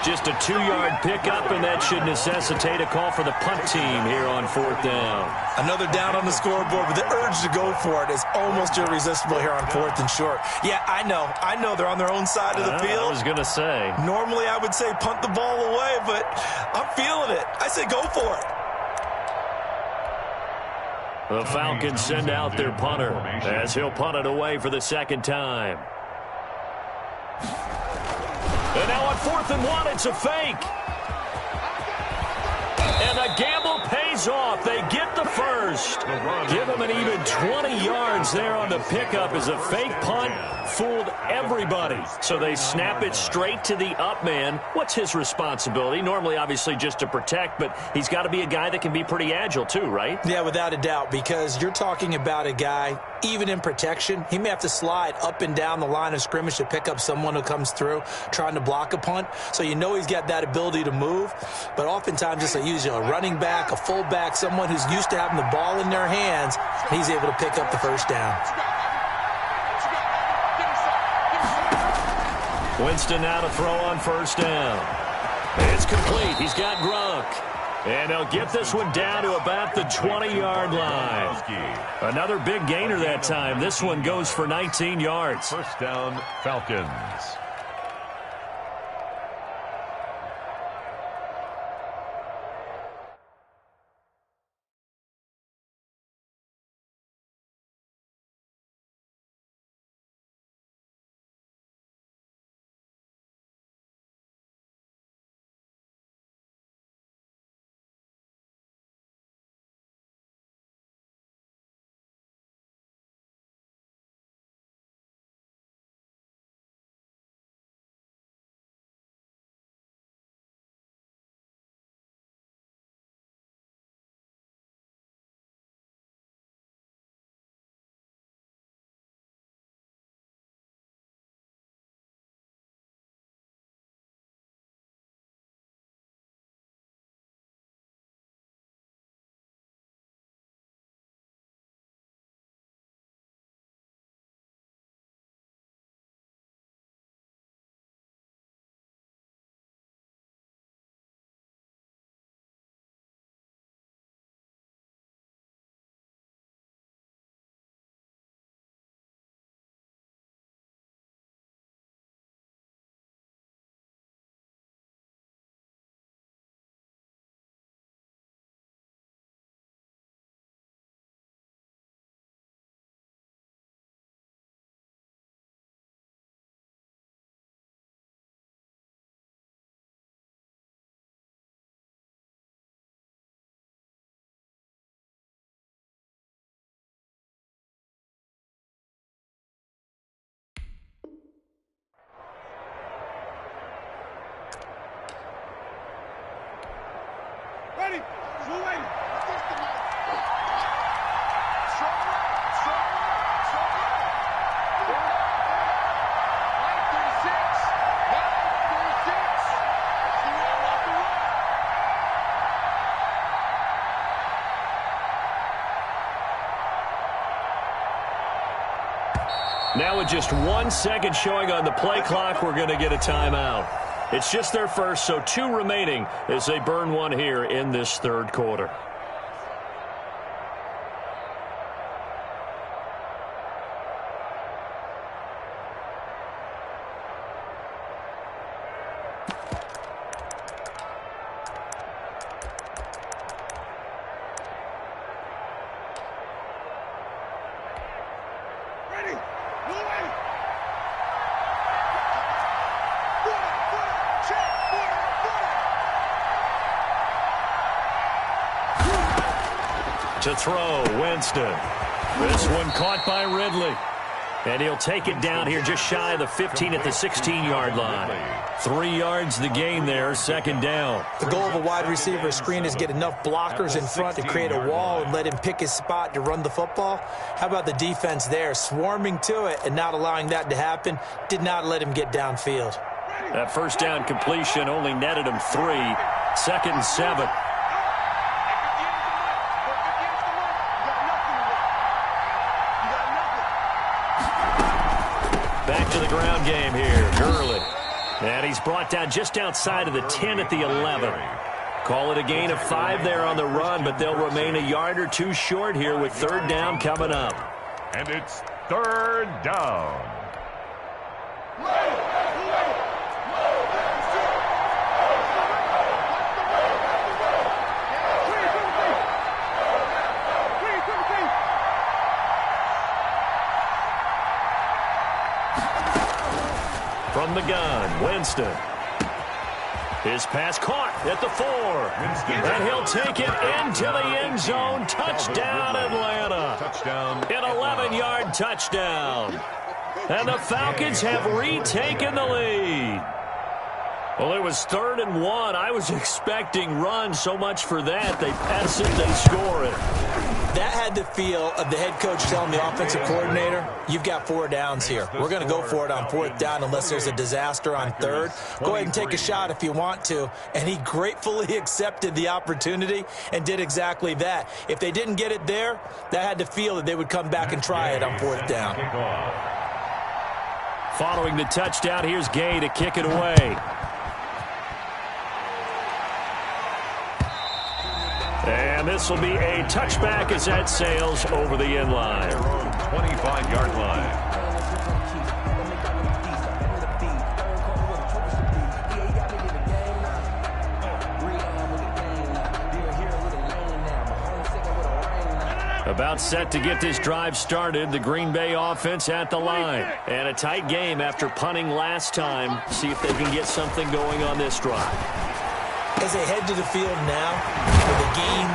Just a 2-yard pickup, and that should necessitate a call for the punt team here on 4th down. Another down on the scoreboard, but the urge to go for it is almost irresistible here on 4th and short. Yeah, I know they're on their own side of the field. I was going to say. Normally I would say punt the ball away, but I'm feeling it. I say go for it. The Falcons send out their punter as he'll punt it away for the 2nd time. And now on 4th and 1, it's a fake. And the gamble pays off. They get the first. Give them an even 20 yards there on the pickup as a fake punt fooled everybody. So they snap it straight to the up man. What's his responsibility? Normally, obviously, just to protect, but he's got to be a guy that can be pretty agile too, right? Yeah, without a doubt, because you're talking about a guy, even in protection, he may have to slide up and down the line of scrimmage to pick up someone who comes through trying to block a punt. So you know he's got that ability to move, but oftentimes just usually a running back, a fullback, someone who's used to having the ball in their hands, he's able to pick up the first down. Winston now to throw on 1st down. It's complete. He's got Gronk. And he'll get this one down to about the 20-yard line. Another big gainer that time. This one goes for 19 yards. 1st down, Falcons. Now with just 1 second showing on the play clock, we're going to get a timeout. It's just their first, so 2 remaining as they burn one here in this third quarter. To throw, Winston. This one caught by Ridley. And he'll take it down here just shy of the 15 at the 16-yard line. 3 yards the gain there, second down. The goal of a wide receiver screen is get enough blockers in front to create a wall and let him pick his spot to run the football. How about the defense there, swarming to it and not allowing that to happen? Did not let him get downfield. That first down completion only netted him 3. 2nd and 7. Back to the ground game here, Gurley. And he's brought down just outside of the 10 at the 11. Call it a gain of 5 there on the run, but they'll remain a yard or 2 short here with third down coming up. And it's third down. From the gun, Winston. His pass caught at the 4. And he'll take it into the end zone. Touchdown, Atlanta. An 11-yard touchdown. And the Falcons have retaken the lead. Well, it was 3rd and 1. I was expecting run, so much for that. They pass it, they score it. That had the feel of the head coach telling the offensive coordinator, you've got 4 downs here. We're going to go for it on 4th down unless there's a disaster on 3rd. Go ahead and take a shot if you want to. And he gratefully accepted the opportunity and did exactly that. If they didn't get it there, that had the feel that they would come back and try it on 4th down. Following the touchdown, here's Gay to kick it away. And this will be a touchback as that sails over the end line. Their own 25-yard line. About set to get this drive started. The Green Bay offense at the line. And a tight game after punting last time. See if they can get something going on this drive. As they head to the field now, with the game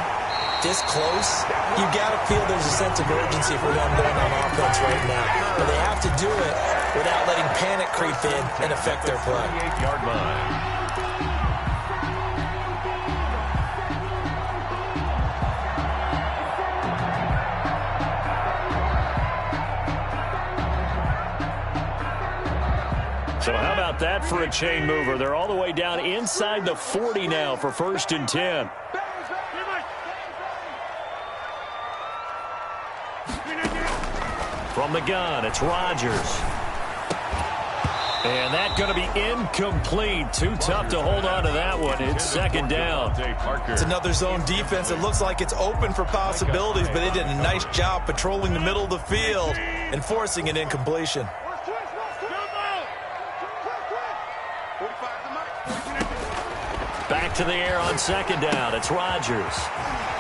this close, you've got to feel there's a sense of urgency for them going on offense right now. But they have to do it without letting panic creep in and affect their play. 28-yard line. So how about that for a chain mover? They're all the way down inside the 40 now for 1st and 10. From the gun, it's Rodgers. And that's going to be incomplete. Too tough to hold on to that one. It's 2nd down. It's another zone defense. It looks like it's open for possibilities, but they did a nice job patrolling the middle of the field and forcing an incompletion. Back to the air on 2nd down. It's Rodgers.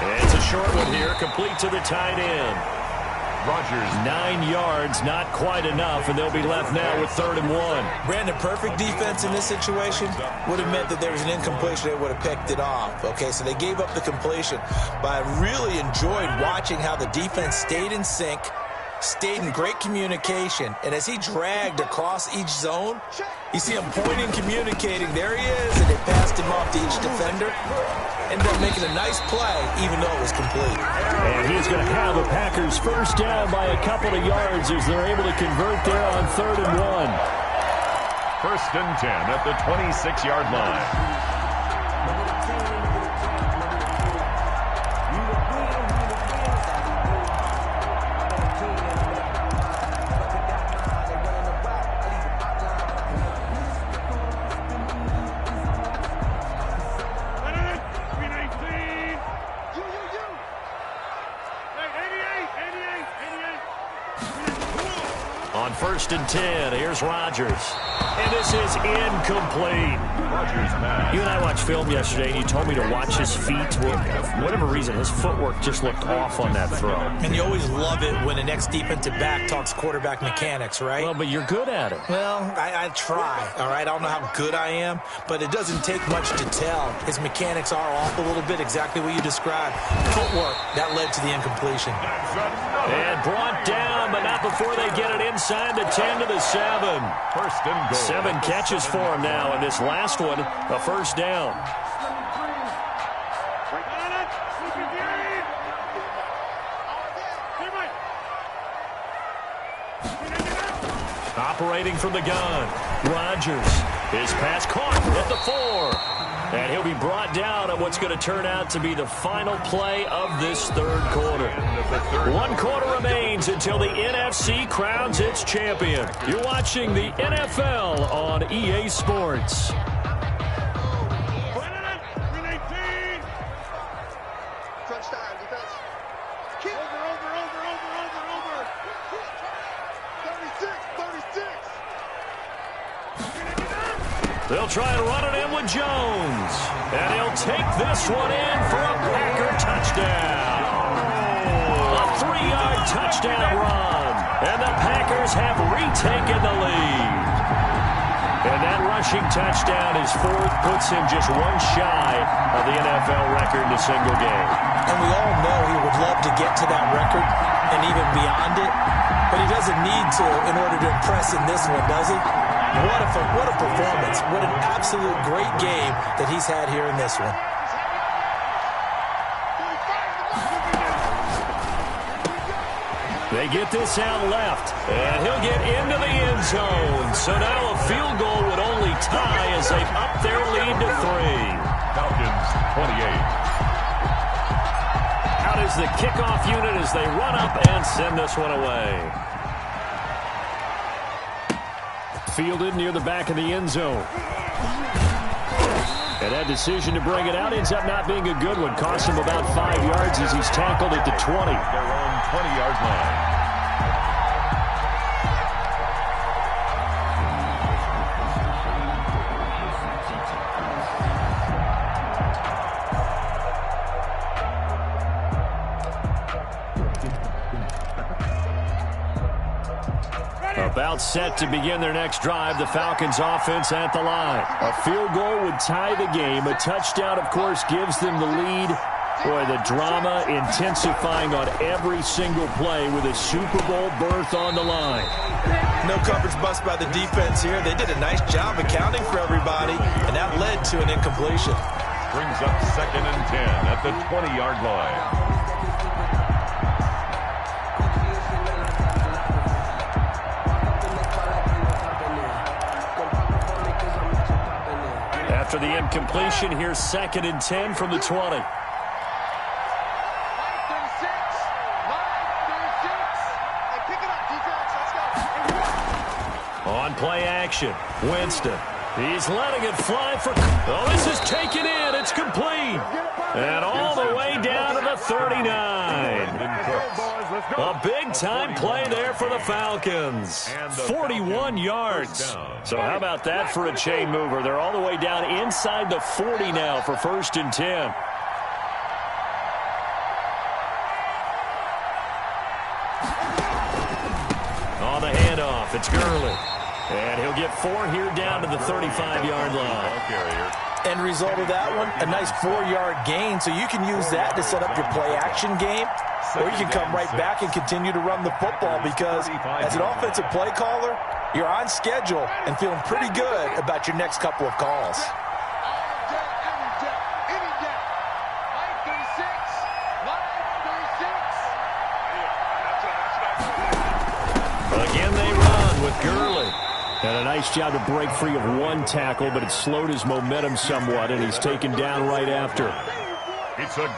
And it's a short one here, complete to the tight end. Rodgers. 9 yards, not quite enough, and they'll be left now with 3rd and 1. Brandon, perfect defense in this situation would have meant that there was an incompletion. They would have picked it off. Okay, so they gave up the completion. But I really enjoyed watching how the defense stayed in sync, stayed in great communication, and as he dragged across each zone, you see him pointing, communicating. There he is, and they passed him off to each defender. Ended up making a nice play, even though it was complete. And he's going to have the Packers first down by a couple of yards as they're able to convert there on 3rd and 1. First and 10 at the 26-yard line. On 1st and 10, here's Rodgers. And this is incomplete. You and I watched film yesterday, and you told me to watch his feet. Well, for whatever reason, his footwork just looked off on that throw. And you always love it when the next defensive back talks quarterback mechanics, right? Well, but you're good at it. Well, I try, all right? I don't know how good I am, but it doesn't take much to tell. His mechanics are off a little bit, exactly what you described. Footwork, that led to the incompletion. And brought down, but not before they get it inside the 10 to the 7. First and goal. 7 catches for him now, and this last one, a first down. Operating from the gun, Rodgers. His pass caught at the 4. And he'll be brought down on what's going to turn out to be the final play of this 3rd quarter. 1 quarter remains until the NFC crowns its champion. You're watching the NFL on EA Sports. Touchdown, defense. Keep over. 36. They'll try and run it in with Jones. And he'll take this one in for a Packer touchdown. A 3-yard touchdown run. And the Packers have retaken the lead. And that rushing touchdown is 4th, puts him just 1 shy of the NFL record in a single game. And we all know he would love to get to that record and even beyond it, but he doesn't need to in order to impress in this one, does he? What a performance. What an absolute great game that he's had here in this one. They get this out left, and he'll get into the end zone. So now a field goal would only tie as they up their lead to 3. Falcons 28. Out is the kickoff unit as they run up and send this one away. Fielded near the back of the end zone. And that decision to bring it out ends up not being a good one. Cost him about 5 yards as he's tackled at the 20. Their own 20-yard line. About set to begin their next drive, the Falcons offense at the line. A field goal would tie the game. A touchdown, of course, gives them the lead. Boy, the drama intensifying on every single play with a Super Bowl berth on the line. No coverage bust by the defense here. They did a nice job accounting for everybody, and that led to an incompletion. Brings up 2nd and 10 at the 20-yard line. After the incompletion, here's 2nd and 10 from the 20. On play action, Winston. He's letting it fly for... Oh, this is taken in. It's complete. And all the way down to the 39. A big-time play there for the Falcons. 41 yards. So how about that for a chain mover? They're all the way down inside the 40 now for 1st and 10. On the handoff, it's Gurley. And he'll get 4 here down to the 35-yard line. End result of that one, a nice 4-yard gain, so you can use that to set up your play-action game, or you can come right back and continue to run the football because as an offensive play caller, you're on schedule and feeling pretty good about your next couple of calls. Gurley. And a nice job to break free of one tackle, but it slowed his momentum somewhat, and he's taken down right after.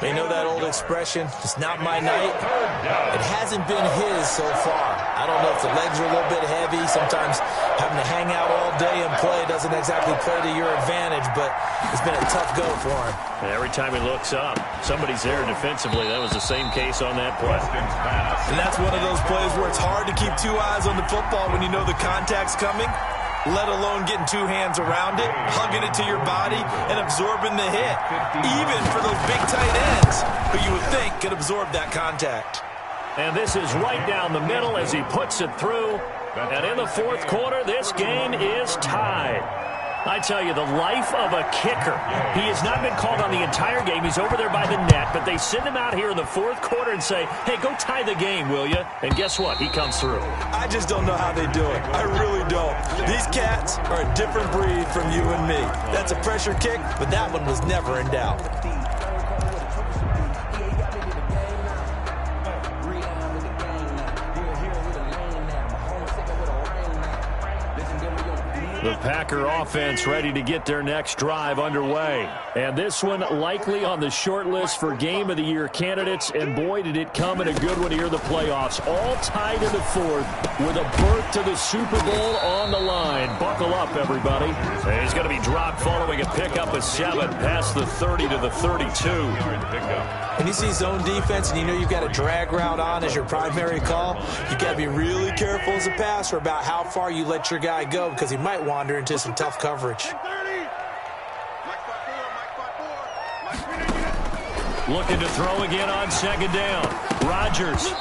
They know that old expression, it's not my night. It hasn't been his so far. I don't know if the legs are a little bit heavy. Sometimes having to hang out all day and play doesn't exactly play to your advantage, but it's been a tough go for him. And every time he looks up, somebody's there defensively. That was the same case on that play. And that's one of those plays where it's hard to keep two eyes on the football when you know the contact's coming, let alone getting two hands around it, hugging it to your body, and absorbing the hit. Even for those big tight ends who you would think could absorb that contact. And this is right down the middle as he puts it through. And in the fourth quarter, this game is tied. I tell you, the life of a kicker. He has not been called on the entire game. He's over there by the net, but they send him out here in the fourth quarter and say, hey, go tie the game, will you? And guess what? He comes through. I just don't know how they do it. I really don't. These cats are a different breed from you and me. That's a pressure kick, but that one was never in doubt. The Packer offense ready to get their next drive underway. And this one likely on the short list for Game of the Year candidates. And boy, did it come in a good one here in the playoffs. All tied in the fourth with a berth to the Super Bowl on the line. Buckle up, everybody. And he's going to be dropped following a pickup of 7 past the 30 to the 32. When you see zone defense and you know you've got a drag route on as your primary call, you got to be really careful as a passer about how far you let your guy go because he might wander into some tough coverage. Looking to throw again on second down. Rodgers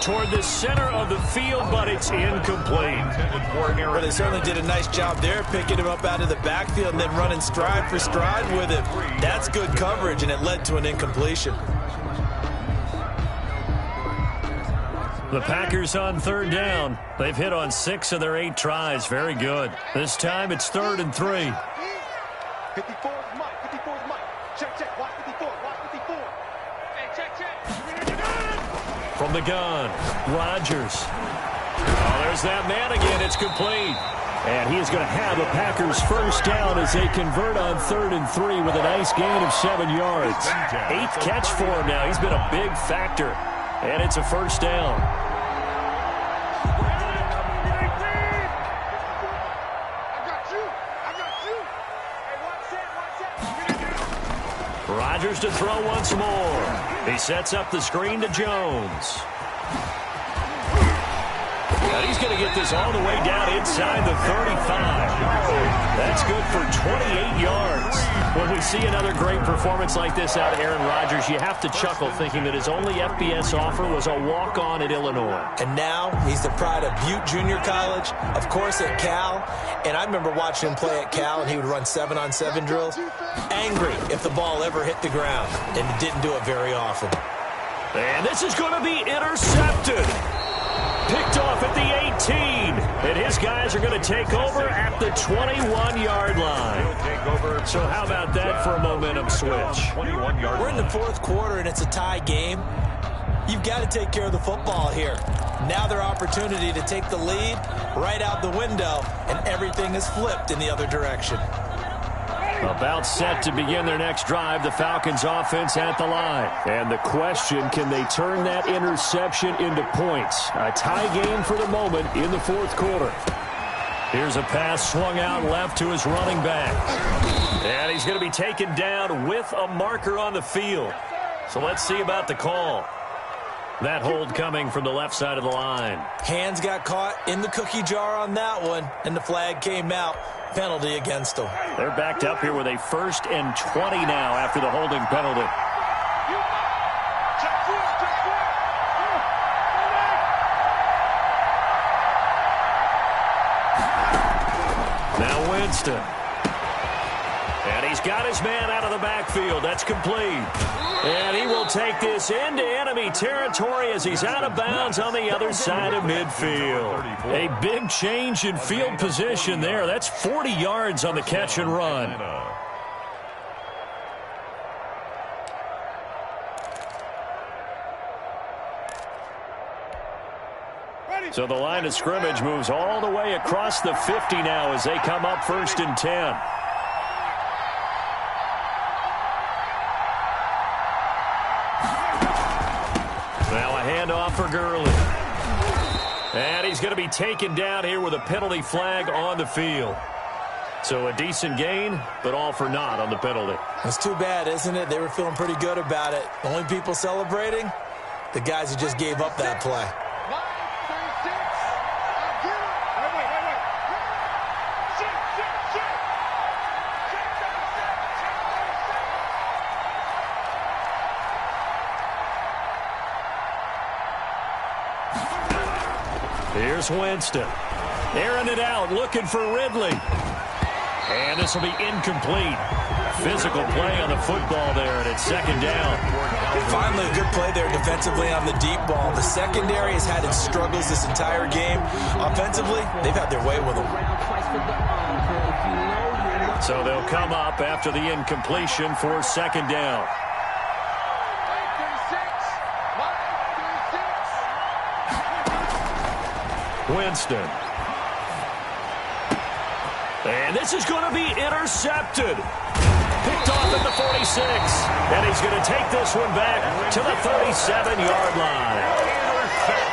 toward the center of the field, but it's incomplete. Well, they certainly did a nice job there, picking him up out of the backfield and then running stride for stride with him. That's good coverage, and it led to an incompletion. The Packers on third down. They've hit on 6 of their 8 tries. Very good. This time it's 3rd and 3. 54 is Mike. 54 is Mike. Check, check. Watch 54. Watch 54. Hey, check. From the gun, Rodgers. Oh, there's that man again. It's complete. And he is going to have a Packers first down as they convert on 3rd and 3 with a nice gain of 7 yards. 8th catch for him now. He's been a big factor. And it's a first down. Rodgers to throw once more. He sets up the screen to Jones. And he's going to get this all the way down inside the 35. That's good for 28 yards. When we see another great performance like this out of Aaron Rodgers, you have to chuckle thinking that his only FBS offer was a walk-on at Illinois. And now he's the pride of Butte Junior College, of course at Cal. And I remember watching him play at Cal, and he would run 7-on-7 drills. Angry if the ball ever hit the ground, and he didn't do it very often. And this is going to be intercepted. Picked off at the 18. And his guys are going to take over at the 21-yard line. So how about that for a momentum switch? We're in the fourth quarter, and it's a tie game. You've got to take care of the football here. Now their opportunity to take the lead right out the window, and everything is flipped in the other direction. About set to begin their next drive, the Falcons offense at the line. And the question, can they turn that interception into points? A tie game for the moment in the fourth quarter. Here's a pass swung out left to his running back. And he's going to be taken down with a marker on the field. So let's see about the call. That hold coming from the left side of the line. Hands got caught in the cookie jar on that one, and the flag came out. Penalty against them. They're backed up here with a 1st and 20 now after the holding penalty. Now Winston. And he's got his man out of the backfield. That's complete. And he will take this into enemy territory as he's out of bounds on the other side of midfield. A big change in field position there. That's 40 yards on the catch and run. So the line of scrimmage moves all the way across the 50 now as they come up 1st and 10. Now a handoff for Gurley. And he's going to be taken down here with a penalty flag on the field. So a decent gain, but all for naught on the penalty. It's too bad, isn't it? They were feeling pretty good about it. The only people celebrating, the guys who just gave up that play. Here's Winston. Airing it out, looking for Ridley. And this will be incomplete. Physical play on the football there, and it's 2nd down. Finally, a good play there defensively on the deep ball. The secondary has had its struggles this entire game. Offensively, they've had their way with them. So they'll come up after the incompletion for 2nd down. Winston. And this is going to be intercepted. Picked off at the 46. And he's going to take this one back to the 37-yard line.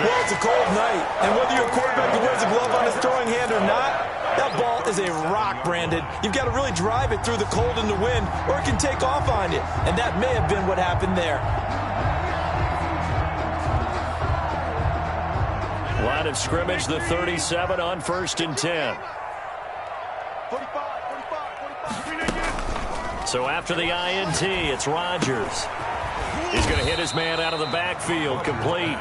Well, it's a cold night. And whether you're a quarterback who wears a glove on his throwing hand or not, that ball is a rock, Brandon. You've got to really drive it through the cold and the wind, or it can take off on you. And that may have been what happened there. Line of scrimmage, the 37 on 1st and 10. So after the INT, it's Rodgers. He's going to hit his man out of the backfield, complete.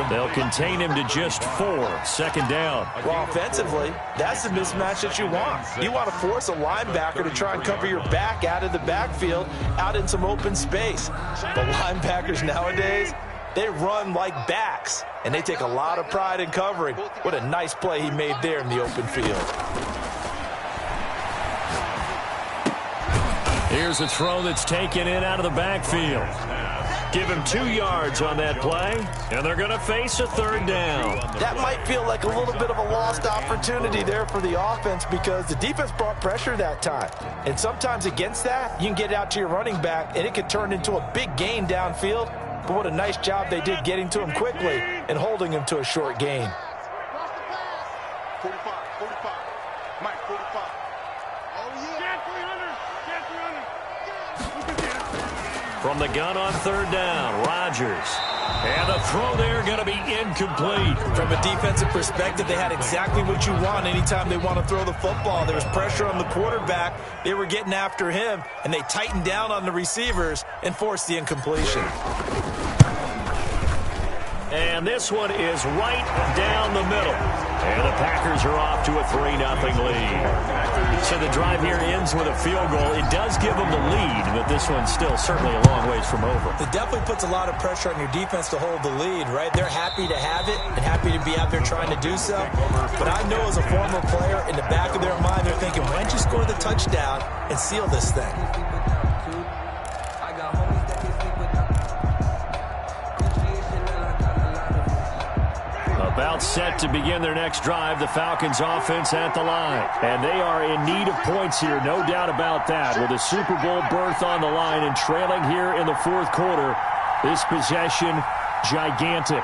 They'll contain him to just 4, 2nd down. Well, offensively, that's the mismatch that you want. You want to force a linebacker to try and cover your back out of the backfield, out in some open space. But linebackers nowadays, they run like backs, and they take a lot of pride in covering. What a nice play he made there in the open field. Here's a throw that's taken in out of the backfield. Give him 2 yards on that play, and they're going to face a 3rd down. That might feel like a little bit of a lost opportunity there for the offense because the defense brought pressure that time. And sometimes against that, you can get out to your running back, and it could turn into a big gain downfield. But what a nice job they did getting to him quickly and holding him to a short gain. 45, 45. Mike, 45. Oh, yeah. 300. From the gun on 3rd down, Rodgers. And the throw there going to be incomplete. From a defensive perspective, they had exactly what you want anytime they want to throw the football. There was pressure on the quarterback. They were getting after him, and they tightened down on the receivers and forced the incompletion. And this one is right down the middle. And the Packers are off to a 3-0 lead. So the drive here ends with a field goal. It does give them the lead, but this one's still certainly a long ways from over. It definitely puts a lot of pressure on your defense to hold the lead, right? They're happy to have it and happy to be out there trying to do so. But I know as a former player, in the back of their mind, they're thinking, why don't you score the touchdown and seal this thing? About set to begin their next drive, the Falcons offense at the line. And they are in need of points here, no doubt about that. With a Super Bowl berth on the line and trailing here in the 4th quarter, this possession gigantic.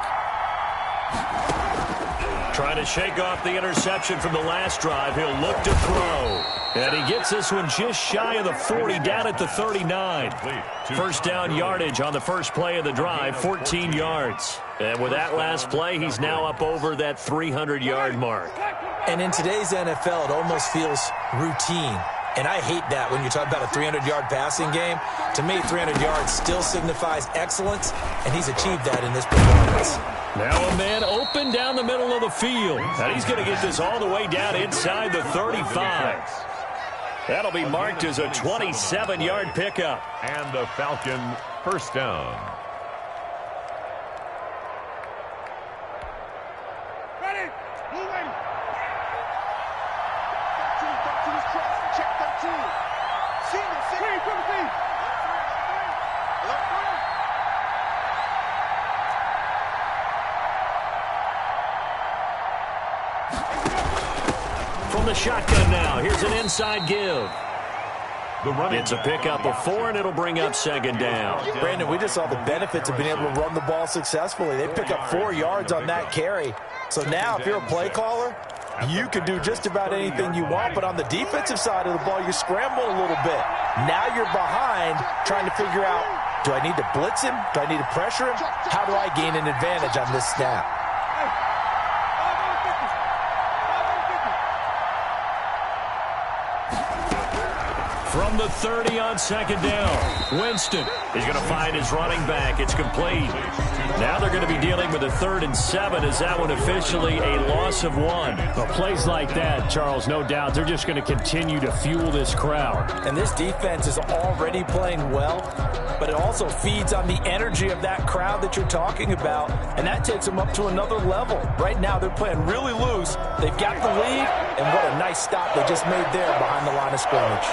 Trying to shake off the interception from the last drive. He'll look to throw. And he gets this one just shy of the 40, down at the 39. 1st down yardage on the first play of the drive, 14 yards. And with that last play, he's now up over that 300-yard mark. And in today's NFL, it almost feels routine. And I hate that when you talk about a 300-yard passing game. To me, 300 yards still signifies excellence, and he's achieved that in this performance. Now a man open down the middle of the field. And he's going to get this all the way down inside the 35. That'll be marked as a 27-yard pickup. And the Falcon 1st down. Ready? Moving. 13 is crossing. Check 13. Single. the shotgun now. Here's an inside give. It's a pickup of 4, and it'll bring up second down. Brandon, we just saw the benefits of being able to run the ball successfully. They pick up 4 yards on that carry. So now if you're a play caller, you can do just about anything you want, but on the defensive side of the ball, you're scrambling a little bit. Now you're behind trying to figure out, do I need to blitz him? Do I need to pressure him? How do I gain an advantage on this snap? From the 30 on second down, Winston is going to find his running back. It's complete. Now they're going to be dealing with a 3rd and 7. Is that one officially a loss of 1? Well, plays like that, Charles, no doubt, they're just going to continue to fuel this crowd. And this defense is already playing well, but it also feeds on the energy of that crowd that you're talking about, and that takes them up to another level. Right now they're playing really loose. They've got the lead, and what a nice stop they just made there behind the line of scrimmage.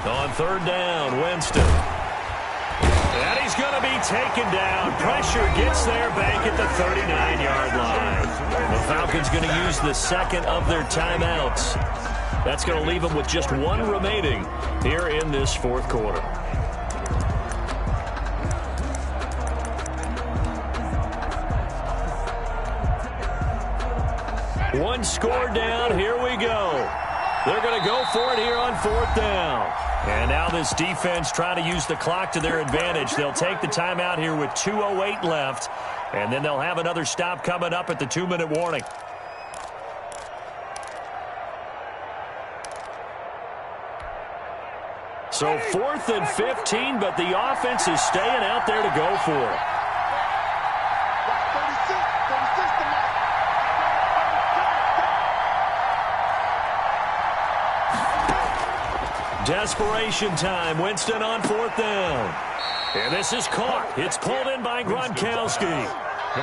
On 3rd down, Winston. And he's going to be taken down. Pressure gets there back at the 39-yard line. The Falcons going to use the 2nd of their timeouts. That's going to leave them with just 1 remaining here in this 4th quarter. One score down. Here we go. They're going to go for it here on 4th down. And now this defense trying to use the clock to their advantage. They'll take the timeout here with 2:08 left, and then they'll have another stop coming up at the 2-minute warning. So 4th and 15, but the offense is staying out there to go for it. Desperation time. Winston on 4th down. And this is caught. It's pulled in by Gronkowski.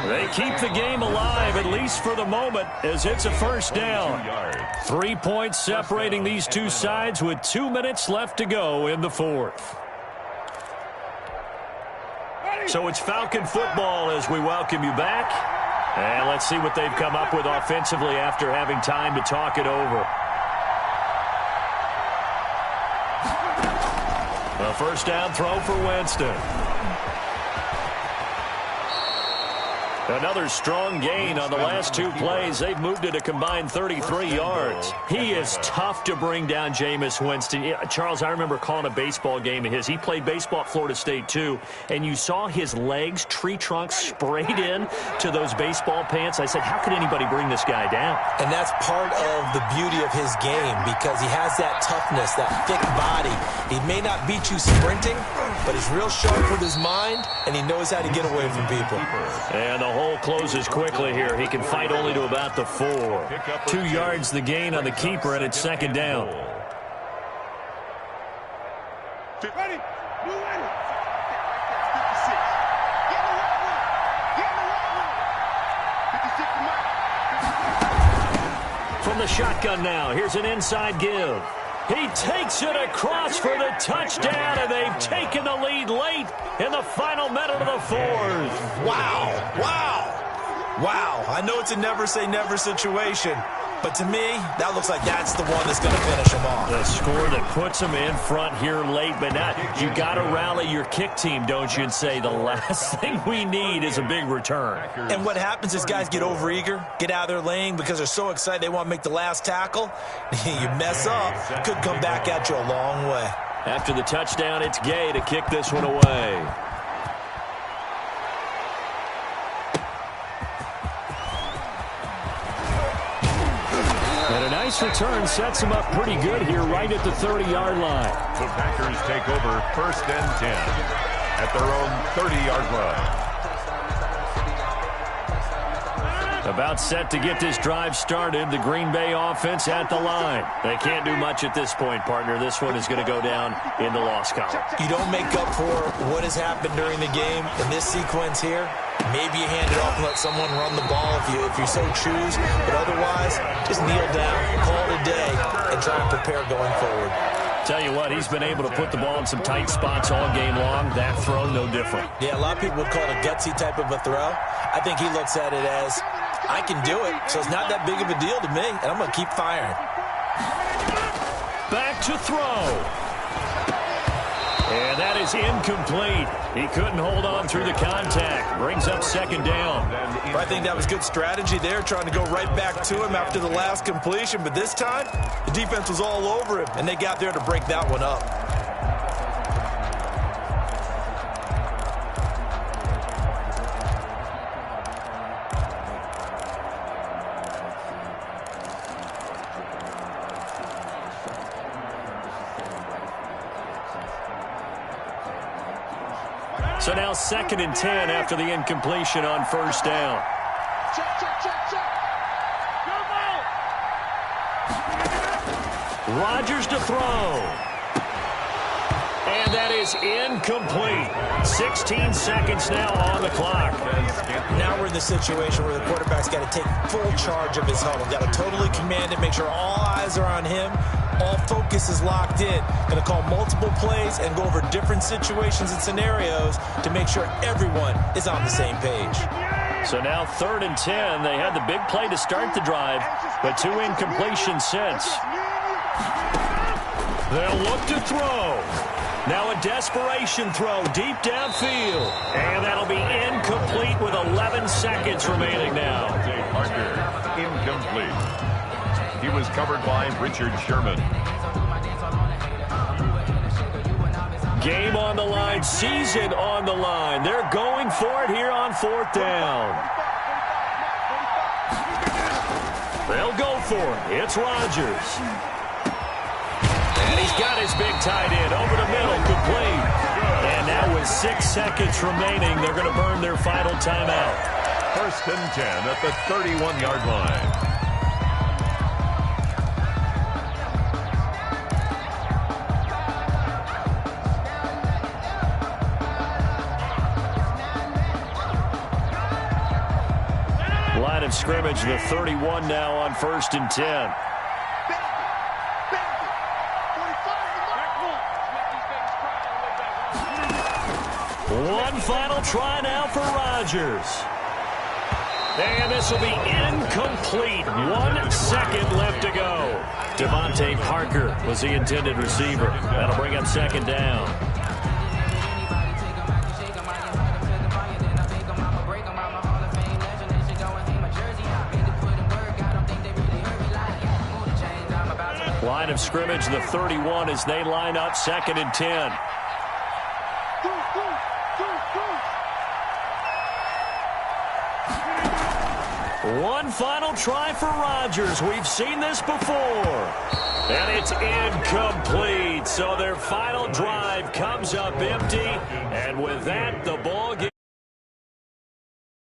They keep the game alive, at least for the moment, as it's a 1st down. 3 points separating these two sides with 2 minutes left to go in the 4th. So it's Falcon football as we welcome you back. And let's see what they've come up with offensively after having time to talk it over. A 1st down throw for Winston. Another strong gain on the last 2 plays. They've moved it a combined 33 yards. He is tough to bring down, Jameis Winston. Yeah, Charles, I remember calling a baseball game of his. He played baseball at Florida State, too, and you saw his legs, tree trunks sprayed in to those baseball pants. I said, how could anybody bring this guy down? And that's part of the beauty of his game because he has that toughness, that thick body. He may not beat you sprinting, but he's real sharp with his mind, and he knows how to get away from people. And the hole closes quickly here. He can fight only to about the 4. 2 yards the gain on the keeper, and it's 2nd down. Ready? Move ready. From the shotgun now, here's an inside give. He takes it across for the touchdown, and they've taken the lead late in the final minute of the 4th. Wow, wow, wow. I know it's a never-say-never situation, but to me, that looks like that's the one that's going to finish them off. The score that puts them in front here late, but now you got to rally your kick team, don't you, and say the last thing we need is a big return. And what happens is guys get overeager, get out of their lane because they're so excited they want to make the last tackle. You mess up, could come back at you a long way. After the touchdown, it's Gay to kick this one away. And a nice return sets him up pretty good here right at the 30-yard line. The Packers take over 1st and 10 at their own 30-yard line. About set to get this drive started. The Green Bay offense at the line. They can't do much at this point, partner. This one is going to go down in the loss column. You don't make up for what has happened during the game in this sequence here. Maybe you hand it off and let someone run the ball if you so choose. But otherwise, just kneel down, call it a day, and try and prepare going forward. Tell you what, he's been able to put the ball in some tight spots all game long. That throw, no different. Yeah, a lot of people would call it a gutsy type of a throw. I think he looks at it as, I can do it, so it's not that big of a deal to me, and I'm going to keep firing. Back to throw. And that is incomplete. He couldn't hold on through the contact. Brings up second down. I think that was good strategy there, trying to go right back to him after the last completion. But this time, the defense was all over him, and they got there to break that one up. So now 2nd and 10 after the incompletion on first down. Rodgers to throw. And that is incomplete. 16 seconds now on the clock. Now we're in the situation where the quarterback's got to take full charge of his huddle. Got to totally command it, make sure all eyes are on him. All focus is locked in. Going to call multiple plays and go over different situations and scenarios to make sure everyone is on the same page. So now 3rd and 10. They had the big play to start the drive, but 2 incompletions since. They'll look to throw. Now a desperation throw deep downfield. And that'll be incomplete with 11 seconds remaining now. Incomplete. He was covered by Richard Sherman. Game on the line, season on the line. They're going for it here on 4th down. They'll go for it. It's Rodgers. And he's got his big tight end over the middle, complete. And now with 6 seconds remaining, they're going to burn their final timeout. 1st and 10 at the 31-yard line. Line of scrimmage, the 31 now on 1st and 10. One final try now for Rodgers. And this will be incomplete. 1 second left to go. Devontae Parker was the intended receiver. That'll bring up 2nd down. Line of scrimmage, the 31 as they line up 2nd and 10. One final try for Rodgers. We've seen this before. And it's incomplete. So their final drive comes up empty. And with that, the ball game